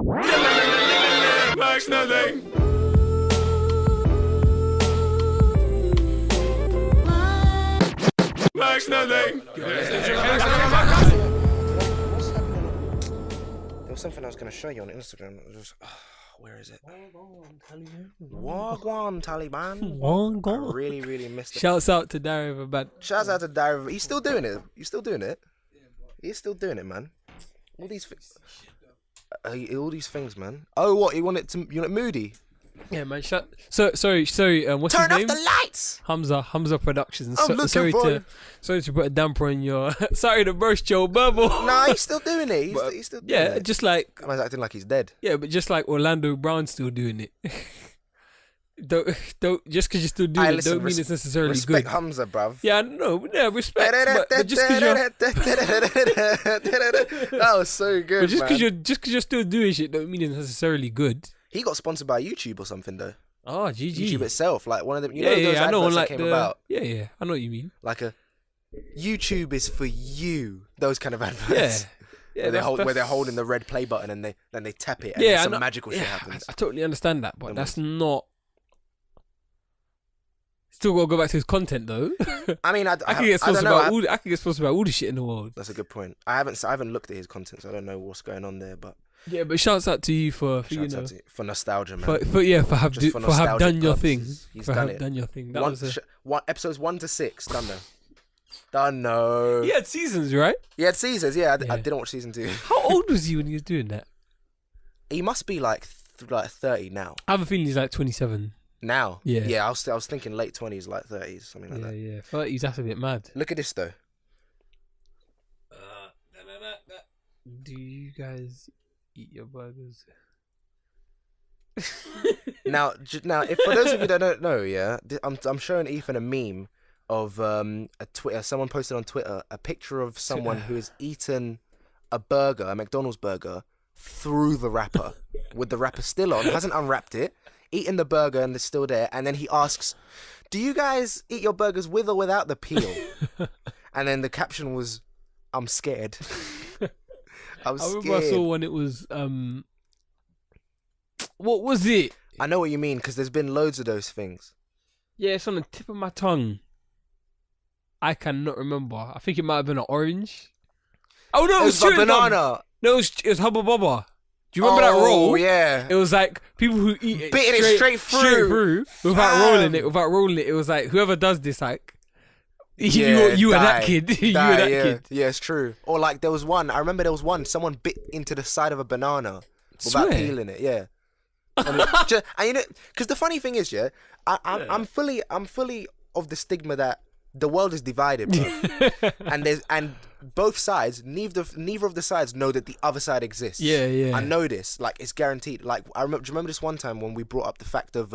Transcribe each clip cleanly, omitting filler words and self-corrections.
Max nothing. Max nothing. There was something I was going to show you on Instagram. It was just, where is it? Wagwan Taliban. Wagwan. I really, really missed it. Shouts out to Dario Abad. Shouts out to Dario. He's still doing it. He's still doing it. He's still doing it, man. All these things, man. Oh, what? You want it Moody? Yeah, man. Sorry. What's his name? Turn off the lights. Hamza Productions. Sorry to put a damper on your. Sorry to burst your bubble. Nah, he's still doing it. He's still doing it. Yeah, just like. Man's acting like he's dead. Yeah, but just like Orlando Brown's still doing it. Don't just because you're still doing it, don't mean it's necessarily respect good. Hamza, bruv. Yeah, no, yeah, respect. but just because you're, that was so good. but just because you're still doing shit, don't mean it's necessarily good. He got sponsored by YouTube or something though. Oh, GG. YouTube itself, like one of them. You yeah, know those I know, adverts like that came about. Yeah, I know what you mean. Like a YouTube is for you. Those kind of adverts. Yeah. Where they're holding the red play button and they tap it and some magical shit happens. I totally understand that, but that's not. Still gotta go back to his content though. I mean, I can get sponsored about all the shit in the world. That's a good point. I haven't looked at his content, so I don't know what's going on there. But yeah, but shouts out to you for nostalgia, man. For have done your thing. He's done your thing. That was episodes 1 to 6 done though. Done no. He had seasons, right? He had seasons. Yeah, I didn't watch season 2. How old was he when he was doing that? He must be like 30 now. I have a feeling he's like 27. Now? Yeah. I was thinking late 20s, like 30s, something like that. Yeah. 30s, that's a bit mad. Look at this though. Do you guys eat your burgers? now, if for those of you that don't know, yeah, I'm showing Ethan a meme of someone posted on Twitter a picture of someone who has eaten a McDonald's burger, through the wrapper, with the wrapper still on, hasn't unwrapped it, eaten the burger and it's still there, and then he asks, do you guys eat your burgers with or without the peel? And then the caption was, I'm scared. I remember I saw when it was what was it? I know what you mean, because there's been loads of those things. Yeah, it's on the tip of my tongue. I cannot remember. I think it might have been an orange. Oh no, it was a banana. No, it was Hubba Bubba. Do you remember that roll? Oh yeah. It was like people who eat it bitten it straight through without rolling it. It was like whoever does this, like you were that kid. You were that kid. Yeah, it's true. Or like there was one. I remember there was one. Someone bit into the side of a banana without peeling it. Yeah. And you know, because the funny thing is, I'm fully of the stigma that the world is divided, bro. and both sides, neither of the sides know that the other side exists. Yeah. I know this, like it's guaranteed. Like do you remember this one time when we brought up the fact of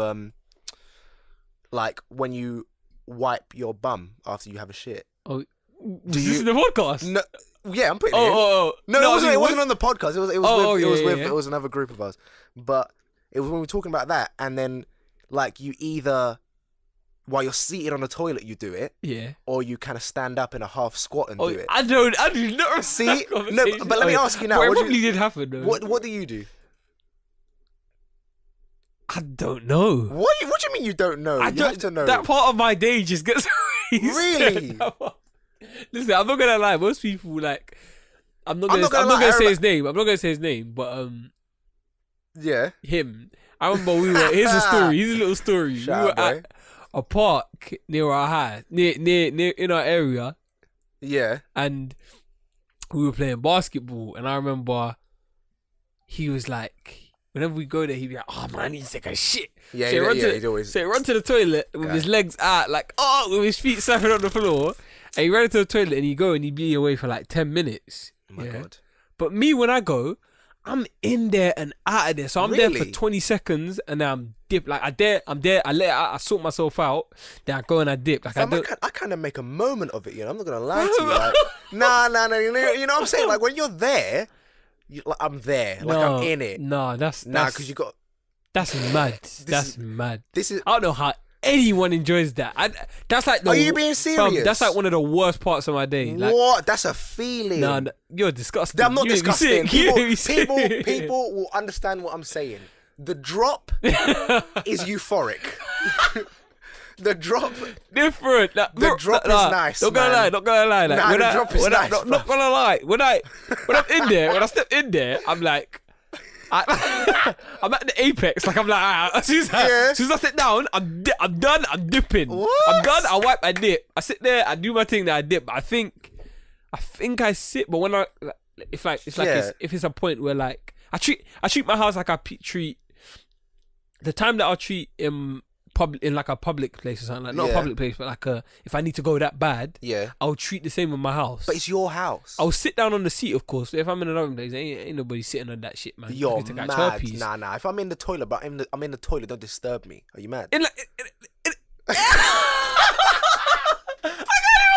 like when you wipe your bum after you have a shit? Oh, this is the podcast. No, yeah, I'm putting it in. No, it wasn't on the podcast. It was another group of us, but it was when we were talking about that, and then like you either, while you're seated on the toilet, you do it. Yeah. Or you kind of stand up in a half squat and do it. I do not see. No, but let me ask you now. It probably did happen though. What do you do? I don't know. What do you mean you don't know? You have to know. That part of my day just gets really. Listen, I'm not gonna lie. Most people like. I'm not gonna say his name. I'm not gonna say his name, but yeah. Him. I remember here's a story. Here's a little story. We were at a park near our house, near in our area. Yeah. And we were playing basketball, and I remember he was like, whenever we go there, he'd be like, "Oh man, I need to take a shit." Yeah, he'd always. So he run to the toilet with his legs out, like with his feet slapping on the floor, and he ran into the toilet and he'd be away for like 10 minutes. Oh my God. But me, when I go, I'm in there and out of there. So I'm there for 20 seconds and then I'm dip. Like I'm there, I let it out, I sort myself out, then I go and I dip. Like I kind of make a moment of it, you know. I'm not gonna lie to you. Like, nah, you know what I'm saying? Like when you're there, I'm there. Like I'm in it. No, that's because you got. That's mad. That's mad. This is. I don't know how anyone enjoys that. That's like. Are you being serious? Fam, that's like one of the worst parts of my day. Like, what? That's a feeling. No, you're disgusting. I'm not You make me disgusting. sick. People will understand what I'm saying. The drop is euphoric. The drop, different. Like, the drop is nice. Not gonna lie. Not gonna lie. Like, Nah, the drop is nice. Not gonna lie. When I'm in there, when I step in there, I'm like, I'm at the apex. Like I'm like, as soon as I sit down, I'm done. I'm dipping. What? I'm done. I wipe. I dip. I sit there. I do my thing. Then I dip. But I think I sit. But when if it's a point where like I treat my house like I treat the time that I'll treat in like a public place or something, like not a public place, but like if I need to go that bad, I'll treat the same with my house. But it's your house. I'll sit down on the seat, of course. If I'm in another place, ain't nobody sitting on that shit, man. You're mad. Nah. If I'm in the toilet, but I'm in the toilet, don't disturb me. Are you mad? I can't even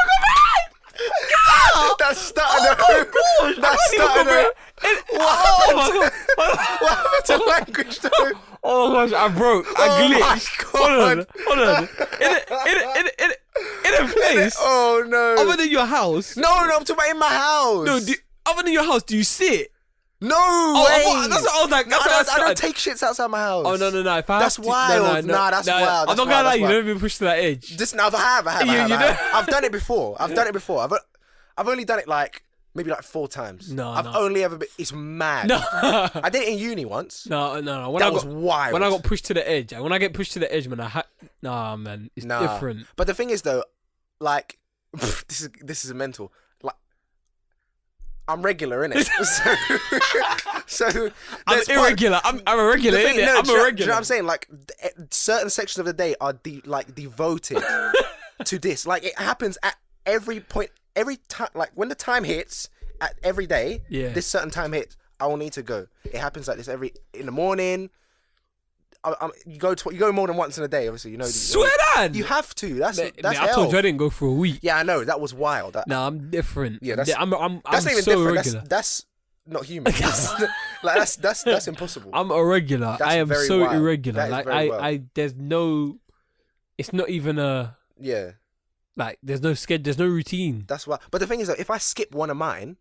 go back. That's starting. That's starting. What happened to language though? Oh my gosh, I broke. I glitched. Hold on. In a place. Oh no. Other than your house. No, I'm talking about in my house. No, other than your house, do you sit? No way. That's what I was like. I don't take shits outside my house. Oh no. If I that's have to, wild. No, that's wild. I'm not gonna lie. You never been pushed to that edge. I have. I've done it before. I've only done it like maybe like 4 times. I've only ever been. It's mad. No. I did it in uni once. No. That was wild. When I got pushed to the edge, when I get pushed to the edge, man, man, it's different. But the thing is though, like, this is mental. Like, I'm regular, innit? so I'm irregular. I'm irregular, innit? I'm irregular. Do you know what I'm saying? Like, certain sections of the day are devoted to this. Like, it happens at every point. Every time, like when the time hits, at every day, this certain time hits, I will need to go. It happens like this in the morning. You go more than once in a day, obviously. You know. Swear down. You have to. That's I told you I didn't go for a week. Yeah, I know that was wild. I'm different. Yeah, that's not even so different. Regular. That's not human. That's impossible. I'm irregular. I am so wild. irregular. Like there's no. It's not even a. Yeah. Like there's no schedule, there's no routine. That's why. But the thing is that if I skip one of mine,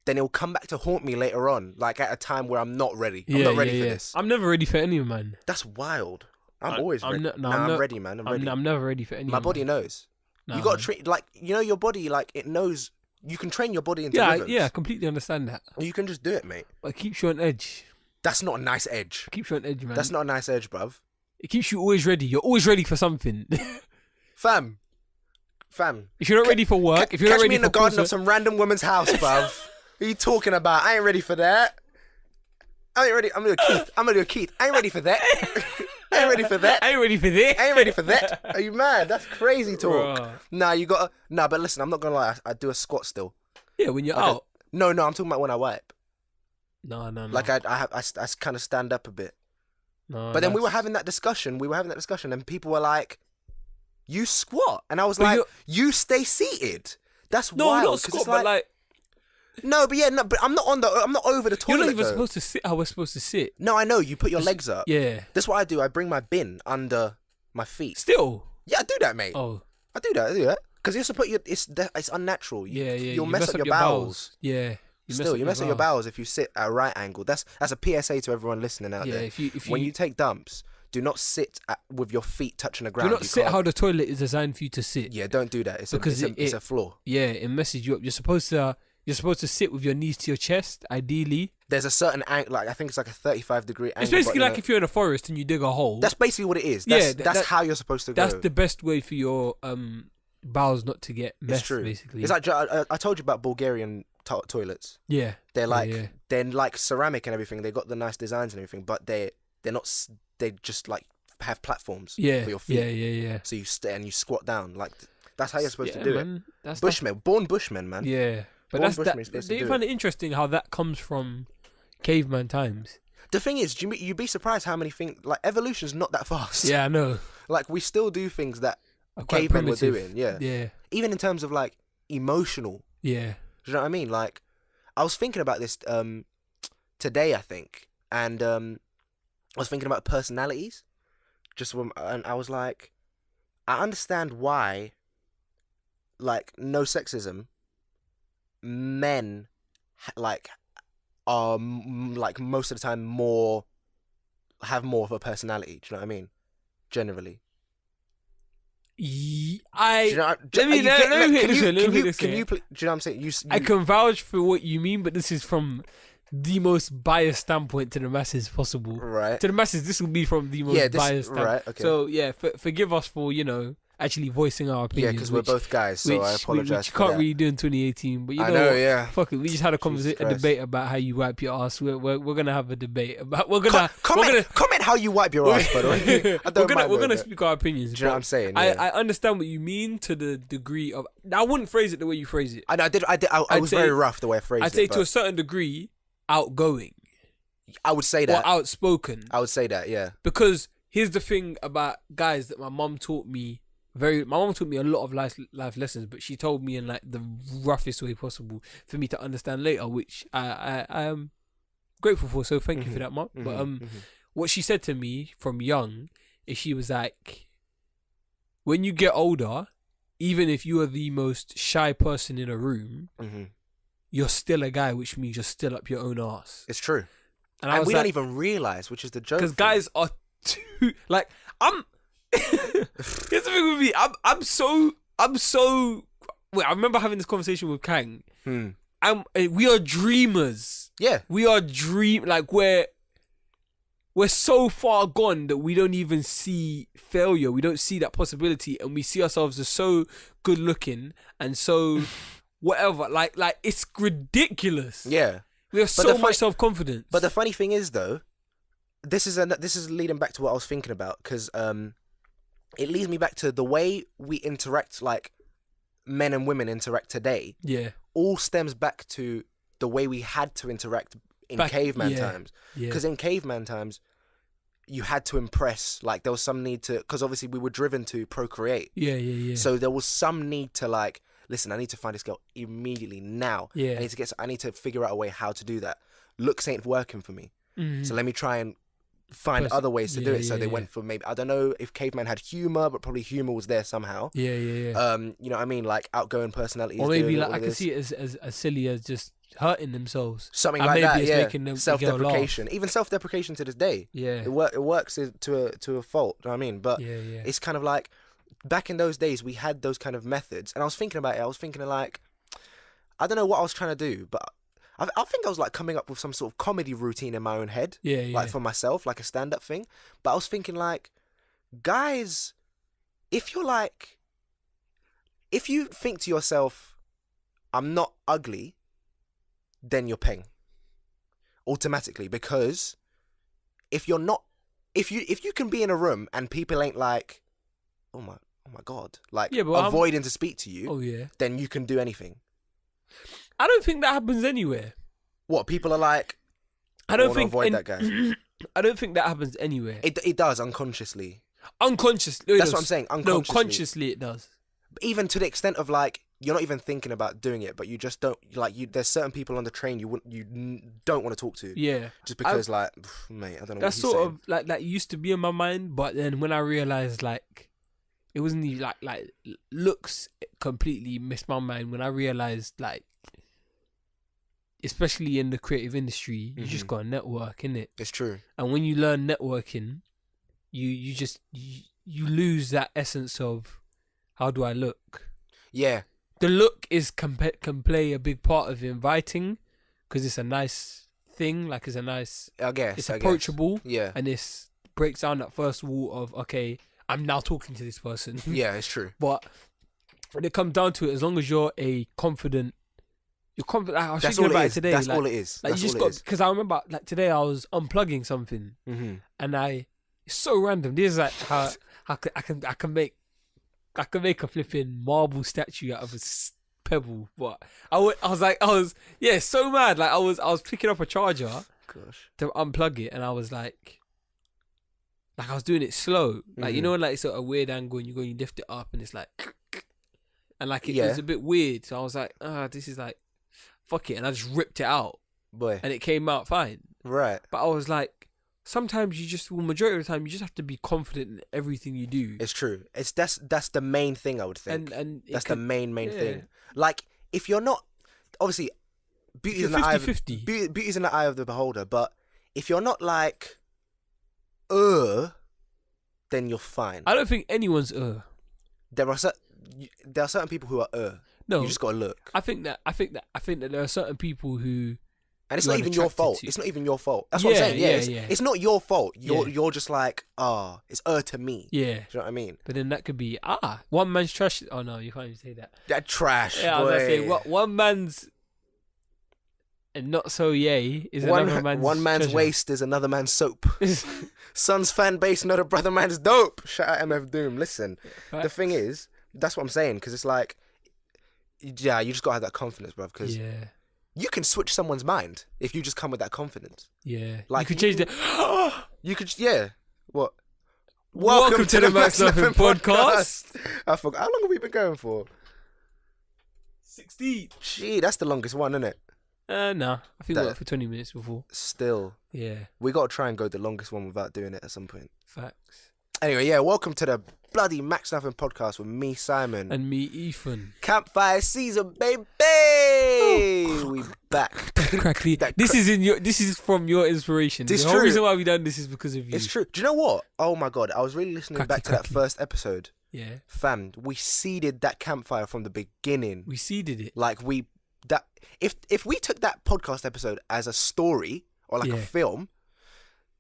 then it'll come back to haunt me later on, like at a time where I'm not ready. I'm not ready for this. I'm never ready for any of mine. That's wild. I'm always ready. I'm ready, man. I'm ready. I'm never ready for any. My body knows. You got to treat your body like it knows. You can train your body into rhythms. Yeah, I completely understand that. You can just do it, mate. But it keeps you on edge. That's not a nice edge. It keeps you on edge, man. That's not a nice edge, bruv. It keeps you always ready. You're always ready for something. Fam. If you're not ready for work, if you're not ready me in the garden of some random woman's house, bruv. What are you talking about? I ain't ready for that. I ain't ready. I'm gonna do a Keith. I ain't ready for that. I ain't ready for that. I ain't ready for this. I ain't ready for that. Are you mad? That's crazy talk. Nah, you gotta. Nah, but listen, I'm not gonna lie. I do a squat still. Yeah, when you're out. No, I'm talking about when I wipe. No. Like I kind of stand up a bit. No. But then we were having that discussion. And people were like, "You squat," and I was like, "You stay seated." That's wild. No, not squat, but like. No, but but I'm not over the toilet. You're not even supposed to sit how we're supposed to sit. No, I know. You put your legs up. Yeah. That's what I do. I bring my bin under my feet. Still. Yeah, I do that, mate. Oh. I do that. Because you're supposed to put it's unnatural. You'll mess up your bowels. Yeah. You mess up your bowels if you sit at a right angle. That's a PSA to everyone listening out there. When you take dumps, do not sit with your feet touching the ground. Do not sit how the toilet is designed for you to sit. Yeah, don't do that. It's a flaw. Yeah, it messes you up. You're supposed to sit with your knees to your chest, ideally. There's a certain angle, like I think it's like a 35-degree angle. It's basically like if you're in a forest and you dig a hole. That's basically what it is. That's how you're supposed to go. That's the best way for your bowels not to get messed, basically. It's like, I told you about Bulgarian toilets. Yeah. They're like ceramic and everything. They got the nice designs and everything, but they're not. They just like have platforms for your feet. Yeah. So you stay and you squat down. Like that's how you're supposed to do it. That's born Bushmen, man. Yeah. But you find it interesting how that comes from caveman times. The thing is, you'd be surprised how many things, like evolution's not that fast. Yeah, I know. Like we still do things that cavemen were doing. Yeah. Even in terms of like emotional. Yeah. Do you know what I mean? Like, I was thinking about this today, I think, and I was thinking about personalities. And I was like, I understand why, like, no sexism, men, like, are, like, most of the time have more of a personality. Do you know what I mean? Generally. Do you know, let me hit this one. do you know what I'm saying? I can vouch for what you mean, but this is from the most biased standpoint to the masses possible. Right. To the masses, this will be from the most biased standpoint. Right, okay. So, yeah, forgive us for, actually voicing our opinions. Yeah, because we're both guys, so I apologize which you for can't that. really do in 2018. But you know, I know, what? yeah. Fuck it. We just had a debate about how you wipe your ass. We're gonna have a debate about. Comment how you wipe your ass, by the way. We're gonna speak our opinions. Do you know what I'm saying? Yeah. I understand what you mean to the degree of. I wouldn't phrase it the way you phrase it. I know, I was very rough the way I phrased it. I'd say to a certain degree, outgoing. I would say that. Or outspoken. I would say that, yeah. Because here's the thing about guys that my mum taught me. My mom taught me a lot of life lessons, but she told me in like the roughest way possible for me to understand later, which I am grateful for. So thank you for that, Mom. But what she said to me from young is she was like, when you get older, even if you are the most shy person in a room, you're still a guy, which means you're still up your own ass. It's true, and we don't even realize, which is the joke. Because guys are too like Here's the thing with me. I'm so. Wait, I remember having this conversation with Kang. We are dreamers. Yeah, we are like we're so far gone that we don't even see failure. We don't see that possibility, and we see ourselves as so good looking and so whatever. Like it's ridiculous. Yeah, we have so much self confidence. But the funny thing is, though, this is leading back to what I was thinking about, because it leads me back to the way we interact, like men and women interact today. Yeah, all stems back to the way we had to interact in caveman times. Because in caveman times, you had to impress. Like there was some need to, because obviously we were driven to procreate. Yeah. So there was some need to like, listen, I need to find this girl immediately now. Yeah, I need to figure out a way how to do that. Looks ain't working for me. So let me try and find other ways to do it. So they went for, maybe, I don't know if caveman had humor, but probably humor was there somehow. Yeah. You know what I mean? Like outgoing personalities. Or maybe like I can see it as silly as just hurting themselves. Something and like maybe that. It's Yeah. making them Self-deprecation. Even self-deprecation to this day. Yeah. It works to a fault. You know what I mean? But it's kind of like back in those days we had those kind of methods, and I was thinking about it. I was thinking of like, I don't know what I was trying to do, but I think I was like coming up with some sort of comedy routine in my own head, like for myself, like a stand-up thing. But I was thinking like, guys, if you think to yourself, I'm not ugly, then you're peng automatically. Because if you're not, if you can be in a room and people ain't like, oh my god, like avoiding to speak to you, then you can do anything. I don't think that happens anywhere. What, people are like, I don't think avoid that guy. I don't think that happens anywhere. It does unconsciously. Unconsciously. That's what I'm saying. Unconsciously. No, consciously it does. Even to the extent of like, you're not even thinking about doing it, but you just don't like. There's certain people on the train you don't want to talk to. Yeah. Just because like, mate, I don't know. That's what he's sort saying. of like that used to be in my mind, but then when I realized like, it wasn't even like looks completely missed my mind when I realized like, especially in the creative industry, you just got to network, innit? It's true. And when you learn networking, you just lose that essence of how do I look? Yeah. The look can play a big part of inviting, because it's a nice thing, like it's a nice, I guess it's approachable. Yeah. And it breaks down that first wall of, okay, I'm now talking to this person. Yeah, it's true. But when it comes down to it, as long as you're confident. Like, I was thinking about it today. That's like, all it is. Like, that's you just all got, because I remember like today I was unplugging something, and it's so random. This is like how I can make a flipping marble statue out of a pebble. But I was so mad. Like I was picking up a charger to unplug it, and I was like I was doing it slow. Like you know, like it's at a weird angle, and you lift it up, and it's like, and like it was a bit weird. So I was like, this is like, fuck it, and I just ripped it out, boy, and it came out fine. Right. But I was like, sometimes you just, well, majority of the time, you just have to be confident in everything you do. It's true. That's the main thing I would think. And that's the main thing. Like, if you're not, obviously, beauty's in the eye of beauty's in the eye of the beholder. But if you're not like, then you're fine. I don't think anyone's There are certain people who are No, you just gotta look. I think that there are certain people who, and it's not even your fault. It's not even your fault. That's what I'm saying. Yeah, it's not your fault. You're just like, it's to me. Yeah. Do you know what I mean? But then that could be one man's trash. Oh no, you can't even say that. That trash. Yeah, I was gonna say one man's and not so yay is another man's. One man's treasure. waste is another man's soap. Son's fan base, not a brother man's dope. Shout out MF Doom. Listen, the thing is, that's what I'm saying, because it's like, you just gotta have that confidence, bro. Because you can switch someone's mind if you just come with that confidence. Yeah, like you could change the. You could, what? Welcome to the Max Nothing podcast. I forgot. How long have we been going for? 16. Gee, that's the longest one, isn't it? Nah. I think we went for 20 minutes before. Still. Yeah. We got to try and go the longest one without doing it at some point. Facts. Anyway, welcome to the bloody Max Nothing podcast with me, Simon. And me, Ethan. Campfire season, baby! We back. Crackly. This is from your inspiration. This the true. whole reason why we done this is because of you. It's true. Do you know what? Oh my God. I was really listening back to that first episode. Yeah. Fam, we seeded that campfire from the beginning. We seeded it. Like if we took that podcast episode as a story or like a film,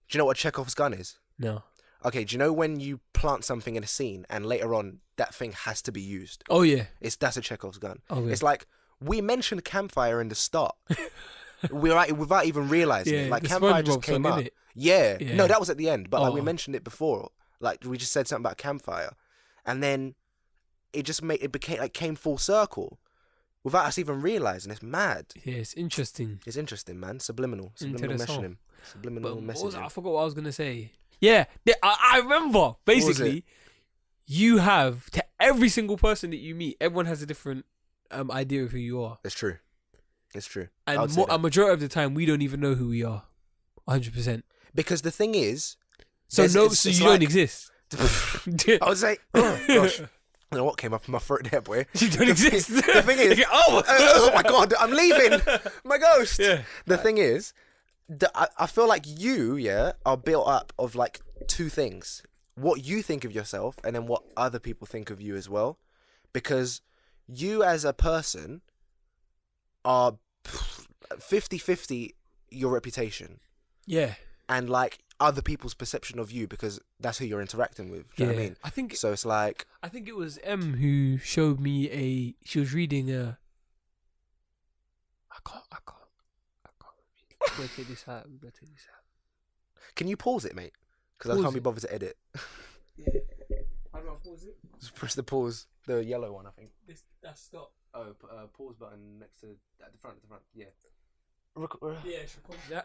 do you know what Chekhov's gun is? No. Okay, do you know when you plant something in a scene and later on that thing has to be used? Oh yeah. That's a Chekhov's gun. Oh, yeah. It's like we mentioned campfire in the start. without even realizing it. Like campfire just came up. Yeah. No, that was at the end. But like we mentioned it before. Like we just said something about campfire. And then it just came full circle. Without us even realising. It's mad. Yeah, it's interesting. It's interesting, man. Subliminal messaging. Subliminal messaging. I forgot what I was going to say. Yeah, I remember. Basically, you have, to every single person that you meet, everyone has a different idea of who you are. It's true. It's true. And a majority of the time, we don't even know who we are. 100%. Because the thing is... So you don't exist. I would say... Oh, gosh. I don't know what came up in my throat there, boy. You don't exist. The thing is... oh my God, I'm leaving. My ghost. Yeah. The thing is, I feel like you, are built up of like two things. What you think of yourself and then what other people think of you as well. Because you as a person are 50-50 your reputation. Yeah. And like other people's perception of you because that's who you're interacting with. Do you know what I mean? So it's like... I think it was M who showed me she was reading I can't. We're going to take this out. Can you pause it, mate? Because I can't be bothered to edit. Yeah. How do I pause it? Just press the pause. The yellow one, I think. That's stop. Oh, pause button next to... At the front. Yeah.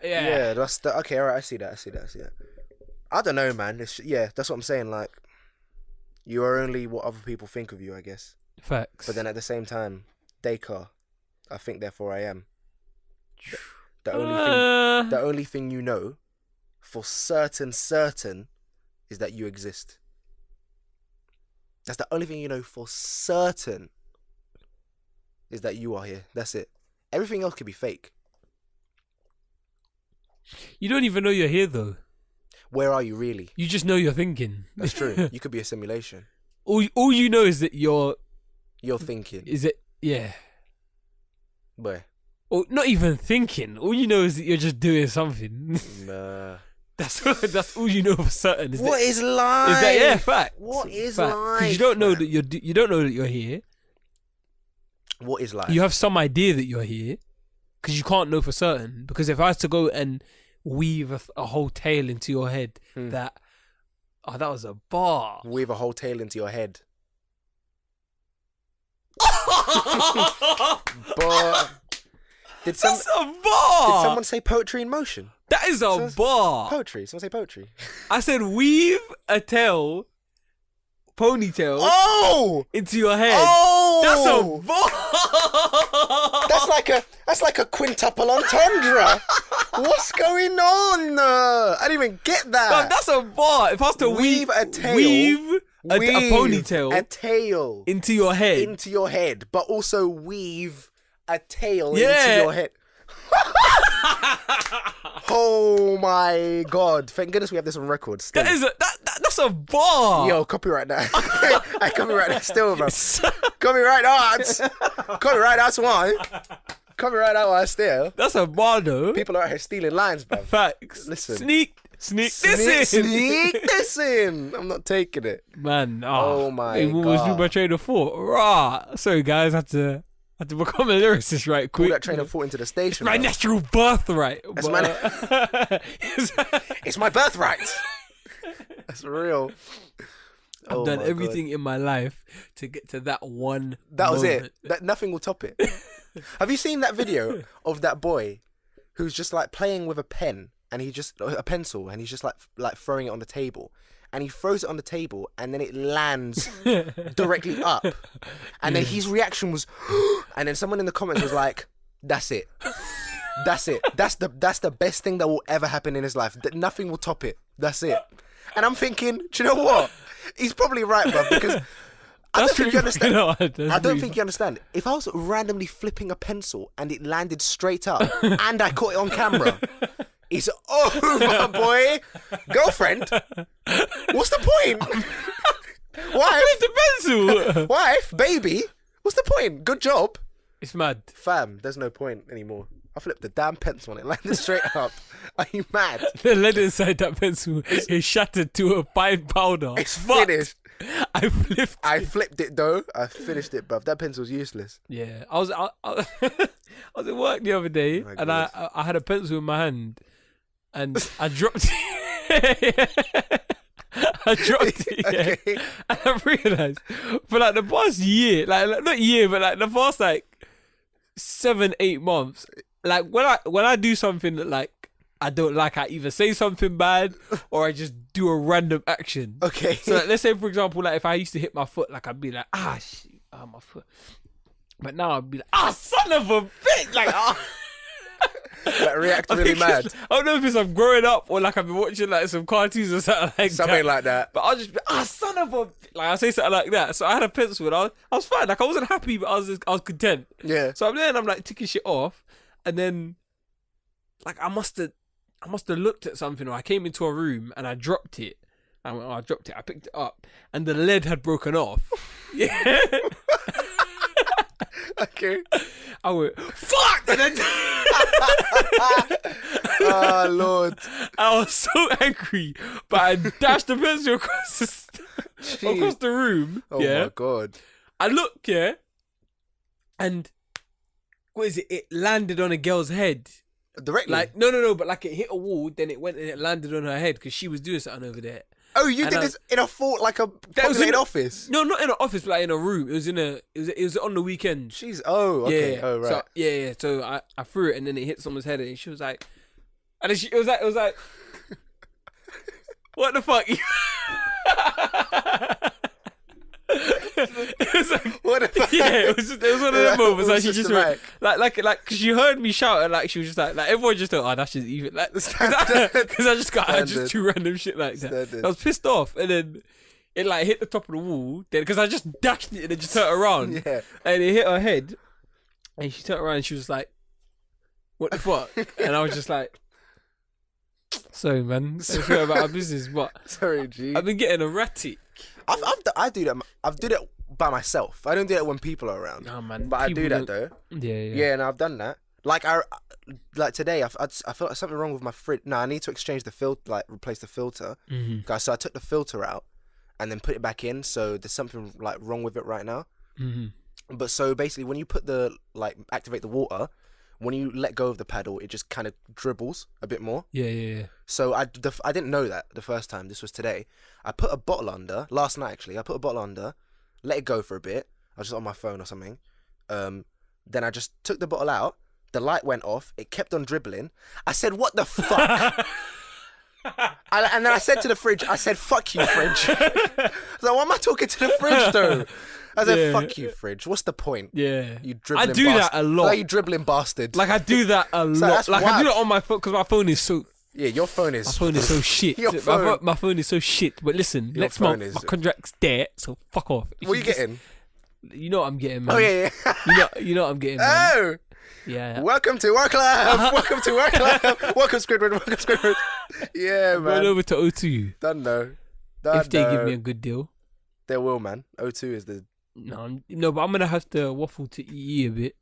Yeah. That's the... Okay, alright, I see that. I don't know, man. That's what I'm saying. Like, you are only what other people think of you, I guess. Facts. But then at the same time, Descartes, I think therefore I am. The only thing you know for certain is that you exist. That's the only thing you know for certain is that you are here. That's it. Everything else could be fake. You don't even know you're here though. Where are you really? You just know you're thinking. That's true. You could be a simulation. All you know is that you're thinking. Is it? Yeah. Where? Or not even thinking. All you know is that you're just doing something. Nah. That's all you know for certain. What is life? Is that fact? What is life? Because you don't know that you don't know that you're here. What is life? You have some idea that you're here, because you can't know for certain. Because if I was to go and weave a whole tale into your head, that was a bar. Weave a whole tale into your head. But That's a bar. Did someone say poetry in motion? That is a bar. Poetry. Someone say poetry. I said weave a tail, ponytail, into your head. Oh, that's a bar. That's like a quintuple entendre. What's going on? I didn't even get that. Fam, that's a bar. If I was to Weave a tail. weave a ponytail a tail into your head. into your head, but also weave a tail Yeah. into your head. Oh my god! Thank goodness we have this on record. Still. That's a bar. Yo, copyright that. I copyright that still, bro. Copyright that. Copyright that one. Copyright that one still. That's a bar though. People are out here stealing lines, bro. Facts. Listen. Sneak this in. Sneak this in. I'm not taking it. Man, Oh my it almost God. blew my train of thought. Rah. Sorry guys, I had to become a lyricist right Pull quick. that train of thought into the station. My bro. natural birthright. That's but, It's my birthright. That's real. I've done everything in my life to get to that one. That was moment. it. That nothing will top it. Have you seen that video of that boy who's just like playing with a pen and a pencil and he's just like throwing it on the table and he throws it on the table and then it lands directly up and then his reaction was and then someone in the comments was like, "That's it. That's it. That's the best thing that will ever happen in his life. That nothing will top it. That's it." And I'm thinking, do you know what? He's probably right, bro, because I don't think you understand. I don't think you understand. If I was randomly flipping a pencil and it landed straight up and I caught it on camera, it's over, boy. Girlfriend, what's the point? Wife, the pencil. wife, baby, what's the point? Good job. It's mad. Fam, there's no point anymore. I flipped the damn pencil and it landed straight up. Are you mad? The lead inside that pencil is shattered to a fine powder. It's But finished. I flipped it though. I finished it, bruv. That pencil's useless. Yeah, I was at work the other day, My and goodness. I had a pencil in my hand, and I dropped it. I dropped it, yeah. Okay. And I realised for like the past year, like not year, but like the past like 7-8 months, like when I do something that like I don't like, I either say something bad or I just do a random action. Okay. So like, let's say for example, like if I used to hit my foot, like I'd be like, shit, my foot. But now I'd be like, son of a bitch, like Like, react I really think mad. I don't know if it's I'm growing up or like I've been watching like some cartoons or something like Something that. like that. But I'll just be, son of a, like I say something like that. So I had a pencil and I was fine. Like I wasn't happy, but I was content. Yeah. So I'm there and I'm like ticking shit off, and then like I must have looked at something, or I came into a room and I dropped it. I went, I dropped it. I picked it up and the lead had broken off. Yeah. Okay. I went, fuck! And then Oh Lord. I was so angry, but I dashed the pencil across the room. Oh yeah. my God. I look, yeah, and what is it? It landed on a girl's head. Directly. Like no, but like it hit a wall, then it went and it landed on her head because she was doing something over there. Oh, you and did this in a fort, like a populated office. No, not in an office, but like in a room. It was on the weekend. Jeez. Oh, okay. Yeah. Oh, right. So, yeah. So I threw it and then it hit someone's head and she was like, and then it was like, what the fuck? It was like, What the fuck? yeah, it was one of them moments. Like she just Systematic. went, like, cause she heard me shout and like she was just like everyone just thought, that's just even, like, because I just got Standard. just two random shit like that. Standard. I was pissed off, and then it like hit the top of the wall. Then because I just dashed it and it just turned around, Yeah. and it hit her head, and she turned around and she was like, "What the fuck?" And I was just like, "Sorry, man. Sorry about our business, but Sorry, G. I've been getting erratic." I do that. I've did it by myself. I don't do it when people are around. No, man. But I do People that though. Yeah. Yeah, and I've done that. Like today, I felt like something wrong with my fridge. No, I need to exchange the filter, like replace the filter. Mm-hmm. Guys, so I took the filter out and then put it back in. So there's something like wrong with it right now. Mm-hmm. But so basically, when you put activate the water, when you let go of the paddle, it just kind of dribbles a bit more. Yeah. So I didn't know that the first time. This was today. I put a bottle under last night. Actually, I put a bottle under, let it go for a bit. I was just on my phone or something. Then I just took the bottle out. The light went off. It kept on dribbling. I said, "What the fuck?" And then I said to the fridge, I said, "Fuck you, fridge." I was like, "Why am I talking to the fridge though?" I said, Yeah. "Fuck you, fridge. What's the point?" Yeah. You dribbling I do that a lot. Like, you dribbling bastard. Like I do that a lot. that's Like I wild. do that on my phone because my phone is so Yeah, your phone My is. phone is so shit. Your phone. My phone is so shit. But listen, Your next phone month is- my contract's there, so fuck off. What are you getting? You know what I'm getting, man. Oh yeah. You know what I'm getting, man. Oh. Yeah. Welcome to our club. Welcome to our club. Welcome Squidward. Welcome Squidward. Yeah, Run man. over to O2 Don't know. if they give me a good deal. They will, man. O2 is the. No, but I'm gonna have to waffle to EE a bit.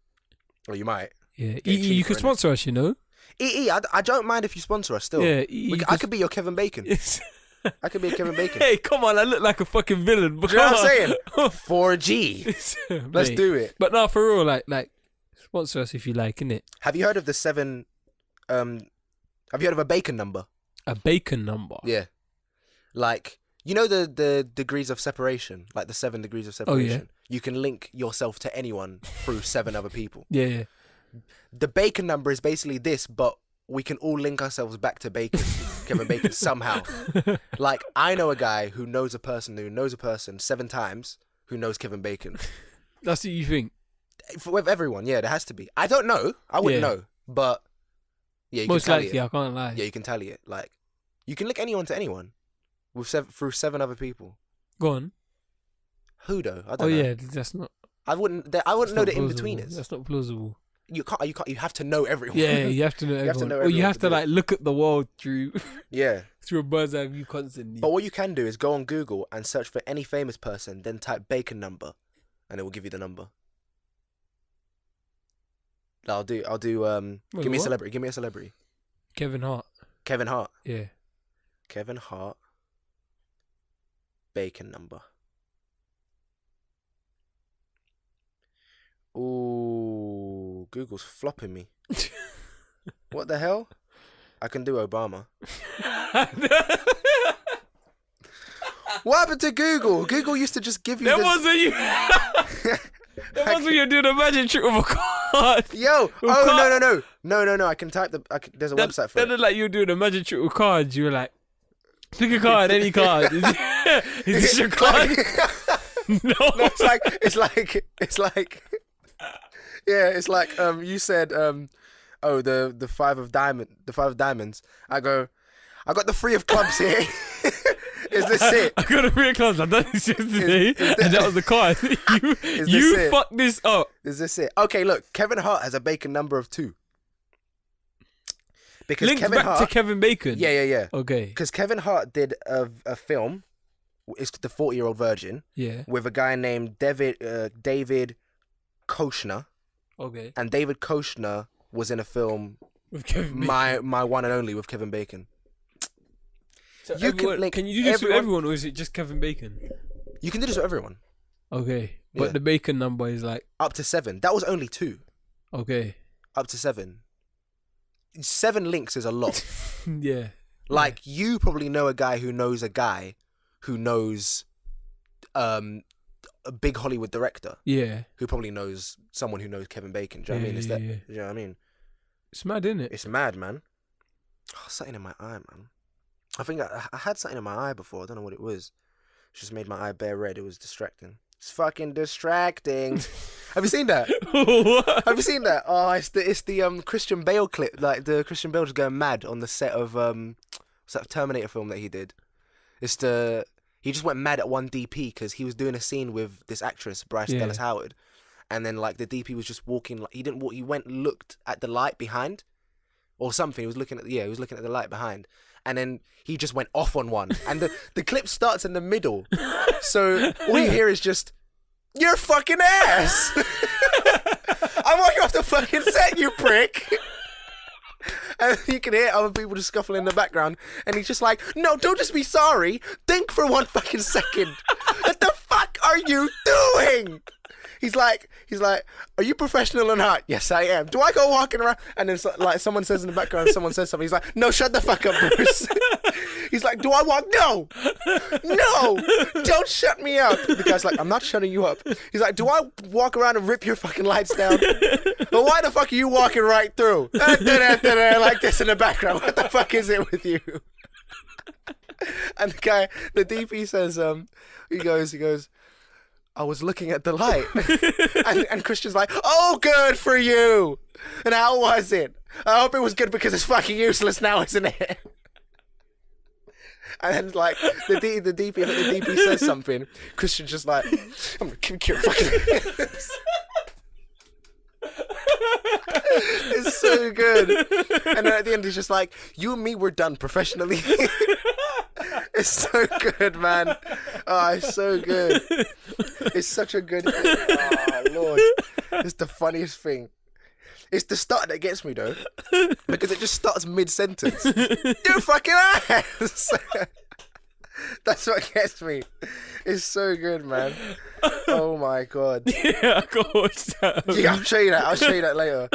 Oh, you might. Yeah, Get EE, you cheaper, can innit? sponsor us, you know. EE, I don't mind if you sponsor us still. Yeah, EE. I could be your Kevin Bacon. I could be a Kevin Bacon. Hey, come on! I look like a fucking villain. Do you know what I'm saying? 4G. Let's Mate. do it. But no, for real, like sponsor us if you like, innit? Have you heard of the 7? Have you heard of a bacon number? A bacon number. Yeah. Like, you know the degrees of separation, like the 7 degrees of Oh, yeah. separation. You can link yourself to anyone through 7 other people. Yeah. The bacon number is basically this, but we can all link ourselves back to Bacon, Kevin Bacon, somehow. Like, I know a guy who knows a person 7 times who knows Kevin Bacon. That's what you think. With everyone, yeah, there has to be. I don't know. I wouldn't Yeah. know. But, yeah, you Most can tally likely, it. I can't lie. Yeah, you can tally it. Like, you can link anyone to anyone with through 7 other people. Go on. Who though? I Oh don't know. yeah, that's not. I wouldn't that's know not the in plausible. betweeners. That's not plausible. You can't. You have to know everyone. Yeah, you have to know You have to everyone. know Or you everyone have to to do it. like look at the world through Yeah. through a bird's eye view constantly. But what you can do is go on Google and search for any famous person, then type bacon number, and it will give you the number. I'll do. Wait, Give me a what? celebrity. Give me a celebrity. Kevin Hart. Kevin Hart. Yeah. Kevin Hart. Bacon number. Ooh, Google's flopping me. What the hell? I can do Obama. What happened to Google? Google used to just give you That the... wasn't you. That was when you're doing a magic trick with a card. Yo! With Oh, card- no. I can type the... there's a website for That it. looked like you were doing a magic trick with cards. You were like, pick a card, any card. Is this your card? No. No, it's like yeah, it's like you said the 5 of diamonds. I got the 3 of clubs here. Is this it? I got a real class. I done this yesterday, and that was the card. You it? fucked this up. Is this it? Okay, look, Kevin Hart has a bacon number of 2. Because Linked Kevin back Hart, to Kevin Bacon. yeah. Okay. Because Kevin Hart did a film. It's the 40-Year-Old Virgin Yeah. with a guy named David Koshner, Okay. and David Koshner was in a film With Kevin Bacon. my one and only with Kevin Bacon. So you can everyone, link can you do this with everyone- everyone, or is it just Kevin Bacon? You can do this with everyone. Okay. But Yeah. the Bacon number is like, Up to 7. That was only 2. okay. Up to 7. 7 links is a lot. Yeah. Like, you probably know a guy who knows a big Hollywood director Yeah. who probably knows someone who knows Kevin Bacon. Do you know what I mean? It's Yeah, that. yeah. You know what I mean? It's mad, isn't it? It's mad, man. Oh, something in my eye, man. I think I had something in my eye before. I don't know what it was. It just made my eye bare red. It was distracting. It's fucking distracting. Have you seen that? What? Have you seen that? Oh, it's the Christian Bale clip. Like the Christian Bale just going mad on the set of what's that Terminator film that he did? He just went mad at one DP because he was doing a scene with this actress Bryce Yeah. Dallas Howard, and then like the DP was just walking. Like he didn't walk. He went and looked at the light behind, or something. He was looking at the light behind, and then he just went off on one. And the clip starts in the middle, so all you hear is just, "You're fucking ass." I'm walking off the fucking set, you prick. And you can hear other people just scuffling in the background, and he's just like, "No, don't just be sorry. Think for one fucking second. What the fuck are you doing?" He's like, "Are you professional or not?" "Yes, I am." "Do I go walking around?" And then like someone says in the background, someone says something. He's like, "No, shut the fuck up, Bruce." He's like, "Do I walk?" "No, don't shut me up." The guy's like, "I'm not shutting you up." He's like, "Do I walk around and rip your fucking lights down?" "But why the fuck are you walking right through?" Like this in the background. "What the fuck is it with you?" And the DP says, he goes, I was looking at the light. and Christian's like, oh, good for you. And how was it? I hope it was good because it's fucking useless now, isn't it? And then, like, the DP says something. Christian's just like, I'm gonna kick your fucking ass. It's so good. And then at the end, he's just like, you and me, we're done professionally. It's so good, man. Oh, it's so good. It's such a good thing. Oh, Lord. It's the funniest thing. It's the start that gets me, though. Because it just starts mid-sentence. You fucking ass! That's what gets me. It's so good, man. Oh, my God. Yeah, I gotta watch that. Yeah, I'll show you that later.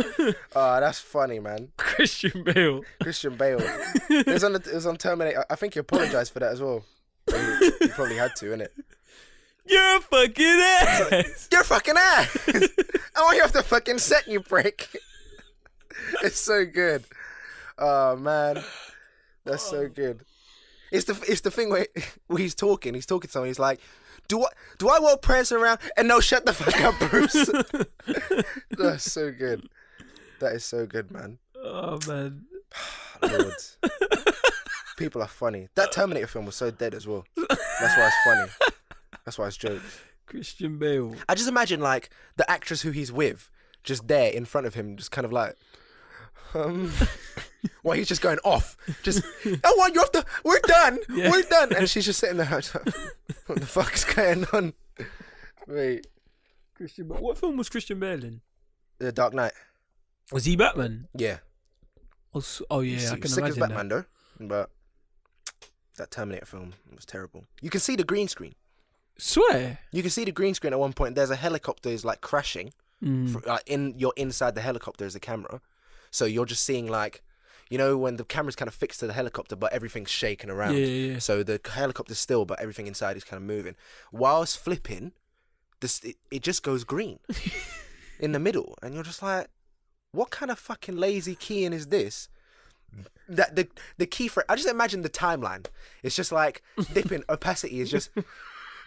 Oh, that's funny, man. Christian Bale. It was on Terminator. I think he apologised for that as well. He probably had to, innit? You're fucking ass. You're fucking ass. I want you off the fucking set, you prick. It's so good. Oh, man. That's so good. It's the thing where he's talking to someone. He's like, do I walk prancing around? And no, shut the fuck up, Bruce. That's so good. That is so good, man. Oh, man. Lord. People are funny. That Terminator film was so dead as well. That's why it's funny. That's why it's jokes. Christian Bale. I just imagine, like, the actress who he's with just there in front of him, just kind of like, while he's just going off. Just, oh, what, you're off the, we're done. Yeah. We're done. And she's just sitting there, like, what the fuck's going on? Wait. Christian Bale. What film was Christian Bale in? The Dark Knight. Was he Batman? Yeah. Oh yeah, I can sick as imagine Batman, that. though. But that Terminator film was terrible. You can see the green screen. Swear. You can see the green screen at one point. There's a helicopter is like crashing. You're inside the helicopter is the camera. So you're just seeing, like, you know, when the camera's kind of fixed to the helicopter, but everything's shaking around. Yeah. So the helicopter's still, but everything inside is kind of moving. Whilst flipping, it just goes green in the middle. And you're just like, what kind of fucking lazy keying is this? That the key for I just imagine the timeline. It's just like dipping opacity is just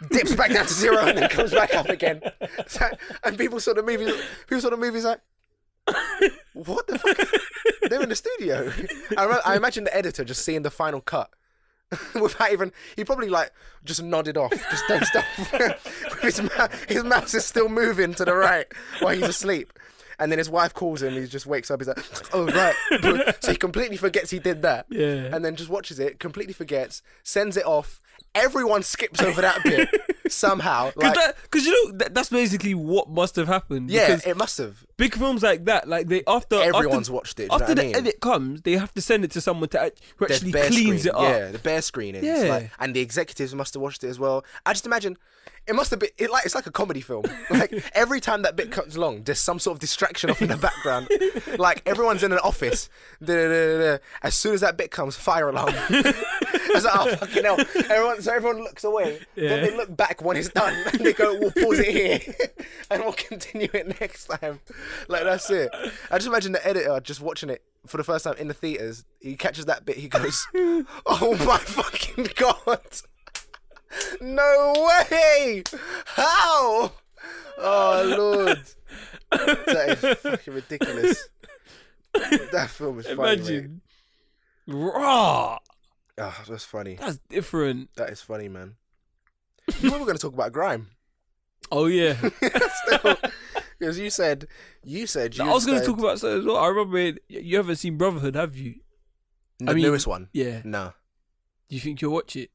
dips back down to 0 and then comes back up again. So, and people saw the movies like, what the fuck? They're in the studio. I imagine the editor just seeing the final cut without even. He probably like just nodded off, just dozed off. His mouse is still moving to the right while he's asleep. And then his wife calls him. He just wakes up. He's like, "Oh right." So he completely forgets he did that. Yeah. And then just watches it. Completely forgets. Sends it off. Everyone skips over that bit somehow. Because you know that's basically what must have happened. Yeah, because it must have. big films like that, like Everyone's watched it. After the edit edit comes, they have to send it to someone who There's actually bare cleans screen. it up. Yeah, the bare screenings. Yeah. Like, and the executives must have watched it as well. I just imagine it must have been it's like a comedy film. Like every time that bit comes along, there's some sort of distraction off in the background. Like everyone's in an office. As soon as that bit comes, fire alarm. I was like, oh fucking hell! Everyone looks away. Yeah. Then they look back when it's done, and they go, "We'll pause it here, and we'll continue it next time." Like that's it. I just imagine the editor just watching it for the first time in the theaters. He catches that bit. He goes, "Oh my fucking god! No way! How? Oh lord! That is fucking ridiculous." That film is funny. Imagine. Raw. Oh, that's funny. That's different. That is funny, man. We were going to talk about grime. Oh yeah. Because you said I was going to talk about something as well. I remember you haven't seen Brotherhood, have you? the newest one. Yeah. No, Do you think you'll watch it?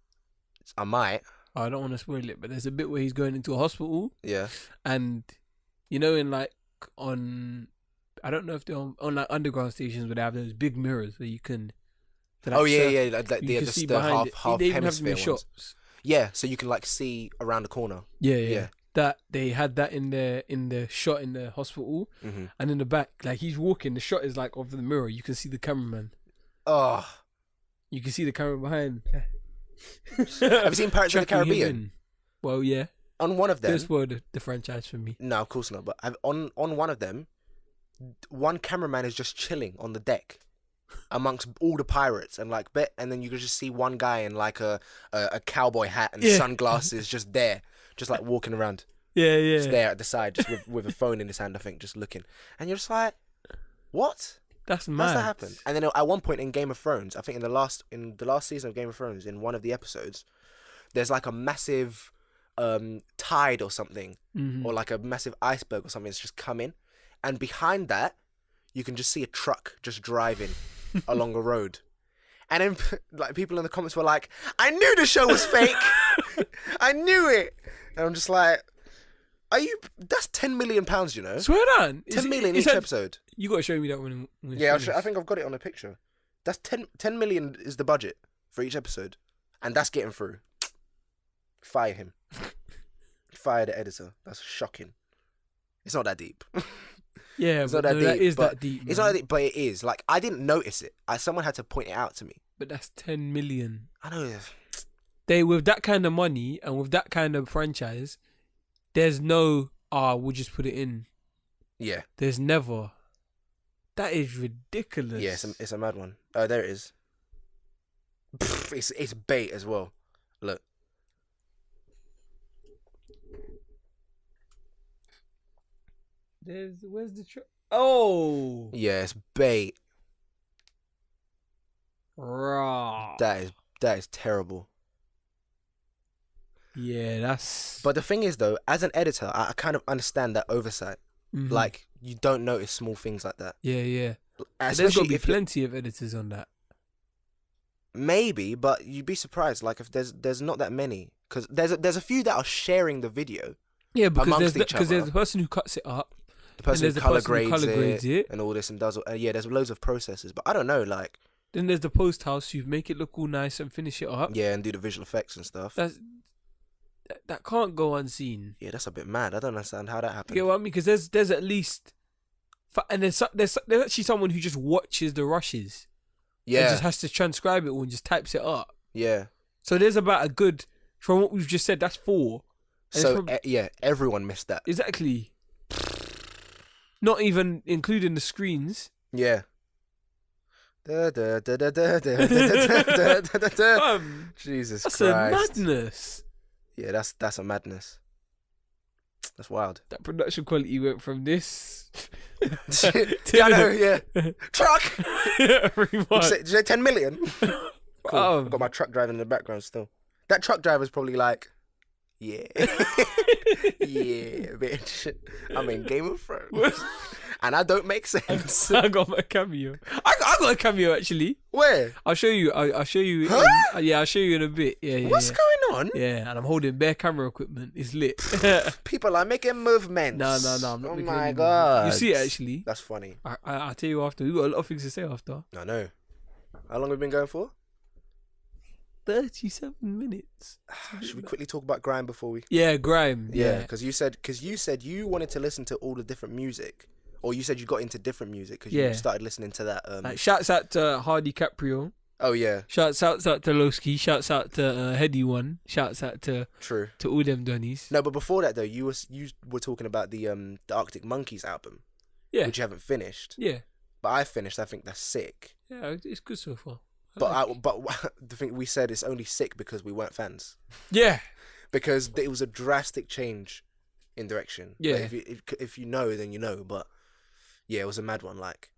I might. I don't want to spoil it, but there's a bit where he's going into a hospital, Yeah. and you know, in like on, I don't know if they're on like underground stations where they have those big mirrors where you can. Oh yeah. Like You can see the behind half it. They even have them hemisphere in ones. shops. Yeah, so you can like see around the corner. Yeah. That they had that in the shot in the hospital, and in the back, like he's walking. The shot is like of the mirror. You can see the cameraman. Oh, You can see the camera behind. have you seen Pirates of the Tracking him Caribbean? in. Well, yeah. On one of them. Don't spoil the franchise for me. No, of course not. But on one of them, one cameraman is just chilling on the deck amongst all the pirates, and then you could just see one guy in like a cowboy hat and sunglasses just there, just like walking around. Yeah, Just yeah. there at the side, just with a phone in his hand, I think, just looking. And you're just like, what? That's How's mad. that happen? And then at one point in Game of Thrones, I think in the last season of Game of Thrones, in one of the episodes, there's like a massive tide or something, or like a massive iceberg or something that's just coming, and behind that, you can just see a truck just driving along a road. And then like people in the comments were like, I knew the show was fake. I knew it. And I'm just like, that's £10 million, you know? Swear down. 10 million each episode. You got to show me that when Yeah, I think I've got it on a picture. That's 10 million is the budget for each episode. And that's getting through. Fire him. Fire the editor. That's shocking. It's not that deep. Yeah, it's but not that deep. that is but that deep. It's not that deep, but it is. Like, I didn't notice it. Someone had to point it out to me. But that's 10 million. I know. They, with that kind of money and with that kind of franchise, there's no, we'll just put it in. Yeah. There's never. That is ridiculous. Yeah, it's a mad one. Oh, there it is. It's bait as well. Look. Where's the Oh. Yeah, it's bait. Raw. That is terrible. Yeah, that's. But the thing is, though, as an editor, I kind of understand that oversight. Mhm. Like, you don't notice small things like that. Yeah, yeah. There's Especially got to be if you- plenty of editors on that. Maybe, but you'd be surprised. Like, if there's not that many, because there's a few that are sharing the video. Yeah, because Amongst there's each other. the person who cuts it up. The person there's who the color person who grades, colour grades it. and all this and does. Yeah, there's loads of processes, but I don't know. Like, Then there's the post house who make it look all nice and finish it up. yeah, and do the visual effects and stuff. That can't go unseen. Yeah, that's a bit mad. I don't understand how that happened. You know what I mean? Because there's at least, and there's actually someone who just watches the rushes. Yeah, And just has to transcribe it all and just types it up. yeah. So there's about a good, from what we've just said, that's 4. And So it's prob- yeah, everyone missed that. exactly. Not even including the screens. Yeah. Jesus That's Christ. a madness. Yeah, that's a madness. That's wild. That production quality went from this. Yeah, I know, yeah. Truck! Every Did month. you say 10 million? Cool. Oh. I've got my truck driving in the background still. That truck driver's probably like, yeah. Yeah, bitch. I'm in Game of Thrones. And I don't make sense. I got my cameo. I got a cameo actually. Where? I'll show you. I'll show you. Huh? Yeah, I'll show you in a bit. Yeah. What's yeah. going on? Yeah, and I'm holding bare camera equipment. It's lit. People are making movements. No, I'm not Oh making my any god. movement. You see it actually. That's funny. I'll tell you after. We got a lot of things to say after. I know. How long have we been going for? 37 minutes. Should we quickly talk about grime before we? Yeah, grime. Yeah, Yeah. because you said you wanted to listen to all the different music, or you said you got into different music because Yeah. you started listening to that. Like, shouts out to Hardy Caprio. Oh yeah, Shouts out to Lowski. Shouts out to Heady One. Shouts out to true. all them Donnies. No, but before that though, you were talking about the Arctic Monkeys album, Yeah. which you haven't finished. Yeah. But I finished. I think that's sick. Yeah, it's good so far. But the thing we said it's only sick because we weren't fans. Yeah. Because it was a drastic change in direction. Yeah. Like, if you know, then you know. But yeah, it was a mad one. Like,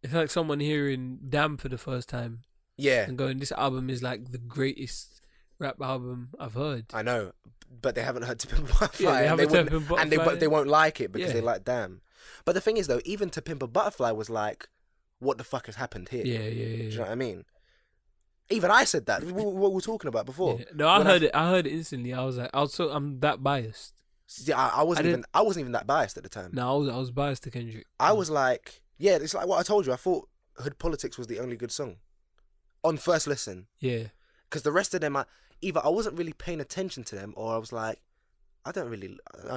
It's like someone hearing Damn for the first time yeah, and going, this album is like the greatest rap album I've heard. I know, but they haven't heard To Pimp a Butterfly. Yeah, they haven't wouldn't- heard To Pimp a and Butterfly. they won't like it because Yeah. they like Damn. But the thing is, though, even To Pimp a Butterfly was like, what the fuck has happened here? Yeah, Do you know yeah. what I mean? Even I said that. What we were talking about before. Yeah. No, I When heard it. I heard it instantly. I was like, I'm that biased. Yeah, I wasn't even that biased at the time. No, I was biased to Kendrick. I was like, yeah, it's like what I told you. I thought Hood Politics was the only good song on first listen. Yeah. Because the rest of them, either I wasn't really paying attention to them, or I was like, I don't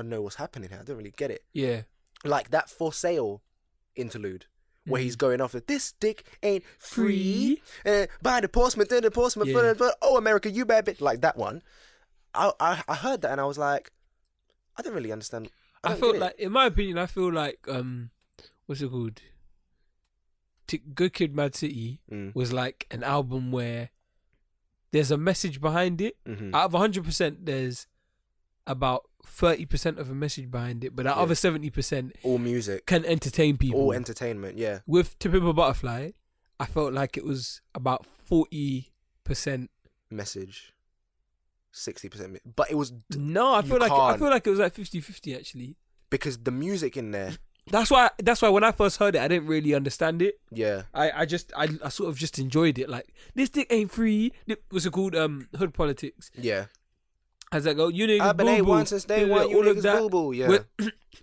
know what's happening here. I don't really get it. Yeah. Like that For Sale interlude, where he's going off with, this dick ain't free. By the Portsmouth, then the Portsmouth, Yeah. oh, America, you bad bitch. Like that one. I heard that and I was like, I don't really understand. I don't felt get it. like, in my opinion, I feel like, what's it called? Good Kid, Mad City was like an album where there's a message behind it. Mhm. Out of 100%, there's about 30% of a message behind it, but that other 70% all music, can entertain people. all entertainment. Yeah. With To Pimp a Butterfly, I felt like it was about 40% message, 60%. But it was no. I feel like it was like 50-50 actually. Because the music in there. That's why when I first heard it, I didn't really understand it. Yeah. I sort of just enjoyed it. Like, this dick ain't free. What's it called? Hood politics. Yeah. As I go, you niggas I've been boo boo. A1 since day one. You all of niggas that. boo boo. Yeah.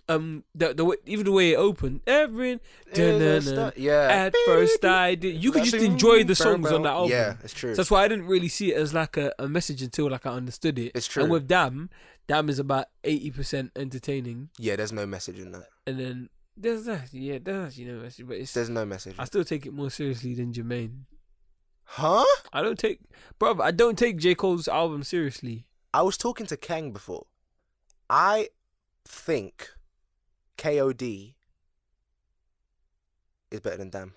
Even the way it opened, yeah. At first I did. You could just enjoy the songs on that album. Yeah, it's true. So that's why I didn't really see it as like a message until like I understood it. It's true. And with Damn is about 80% entertaining. Yeah, there's no message in that. And then there's actually no message, but there's no message. I still take it more seriously than Jermaine. Huh? I don't take J. Cole's album seriously. I was talking to Kang before. I think K.O.D is better than Damn.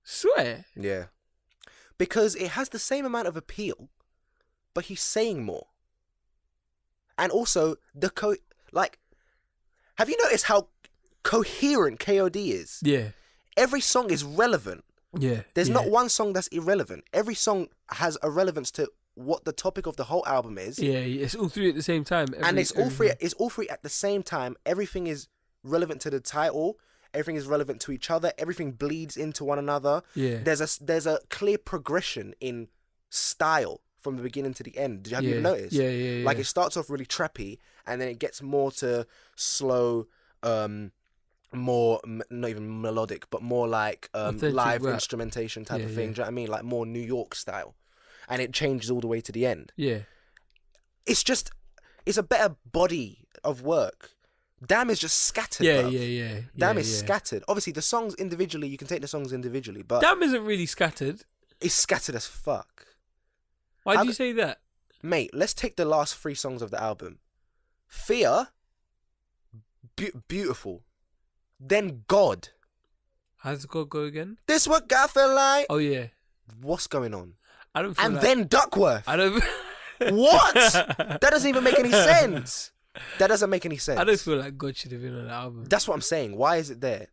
Swear? Yeah. Because it has the same amount of appeal, but he's saying more. And also, have you noticed how coherent K.O.D is? Yeah. Every song is relevant. Yeah. There's not one song that's irrelevant. Every song has a relevance to what the topic of the whole album is. Yeah, it's all three at the same time. It's all three at the same time. Everything is relevant to the title. Everything is relevant to each other. Everything bleeds into one another. Yeah. There's a clear progression in style from the beginning to the end. Have you noticed? Yeah. Like, it starts off really trappy, and then it gets more to slow, more not even melodic, but more like live rap. Instrumentation type of thing. Yeah. Do you know what I mean? Like more New York style, and it changes all the way to the end. Yeah. It's a better body of work. Damn is just scattered. Yeah. Damn is scattered. Obviously, the songs individually, you can take the songs individually, but Damn isn't really scattered. It's scattered as fuck. Why do you say that? Mate, let's take the last 3 songs of the album. Fear, beautiful. Then God. How does God go again? This what God feel like. Oh yeah. What's going on? I don't feel And like... then Duckworth. I don't... What? That doesn't even make any sense. That doesn't make any sense. I don't feel like God should have been on the album. That's what I'm saying. Why is it there?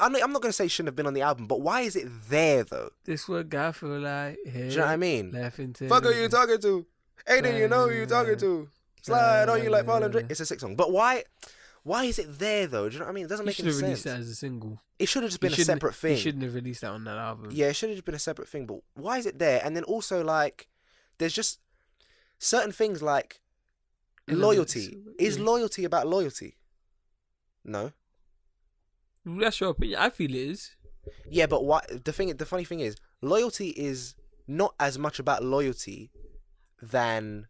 I'm not going to say it shouldn't have been on the album, but why is it there though? This what God feel like. Hey, do you know what I mean? Laughing to Fuck who you talking to? Aiden, you know who you talking to. Slide on you like falling drink. It's a sick song. But why is it there though? Do you know what I mean? It doesn't make any sense. He should have released that as a single. It should have just been a separate thing. He shouldn't have released that on that album. Yeah, it should have just been a separate thing. But why is it there? And then also, like, there's just certain things like loyalty. Is loyalty about loyalty? No. That's your opinion. I feel it is. Yeah, but why? The funny thing is, loyalty is not as much about loyalty than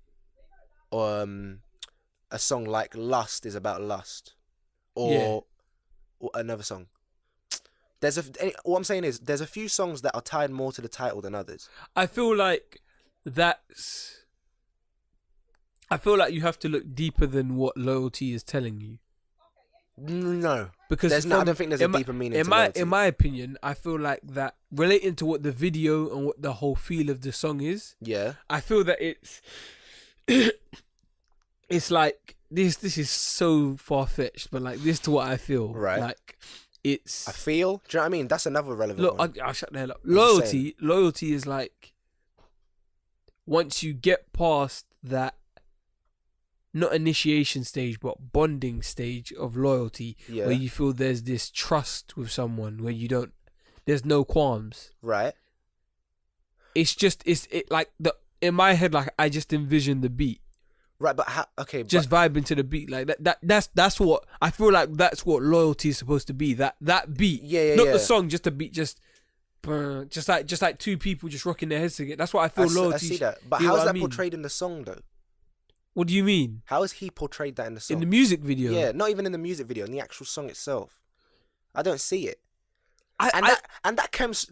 a song like Lust is about lust, or another song. What I'm saying is, there's a few songs that are tied more to the title than others. I feel like you have to look deeper than what loyalty is telling you. No, because I don't think there's a deeper meaning to loyalty. In my opinion, I feel like that relating to what the video and what the whole feel of the song is. Yeah, I feel that it's like this is so far fetched, but like this to what I feel. Right, like it's. I feel. Do you know what I mean? That's another relevant one. I'll shut the hell up. Loyalty is like once you get past that. Not initiation stage, but bonding stage of loyalty, where you feel there's this trust with someone, where there's no qualms. Right. It's just in my head, like I just envision the beat. Right, but how? Okay, just vibing to the beat, like that's what I feel like. That's what loyalty is supposed to be. That beat, not the song, just the beat, just like two people just rocking their heads together. That's what I feel. Loyalty. I see that, but how is that portrayed in the song though? What do you mean? How has he portrayed that in the song? In the music video? Yeah, not even in the music video, in the actual song itself. I don't see it. That comes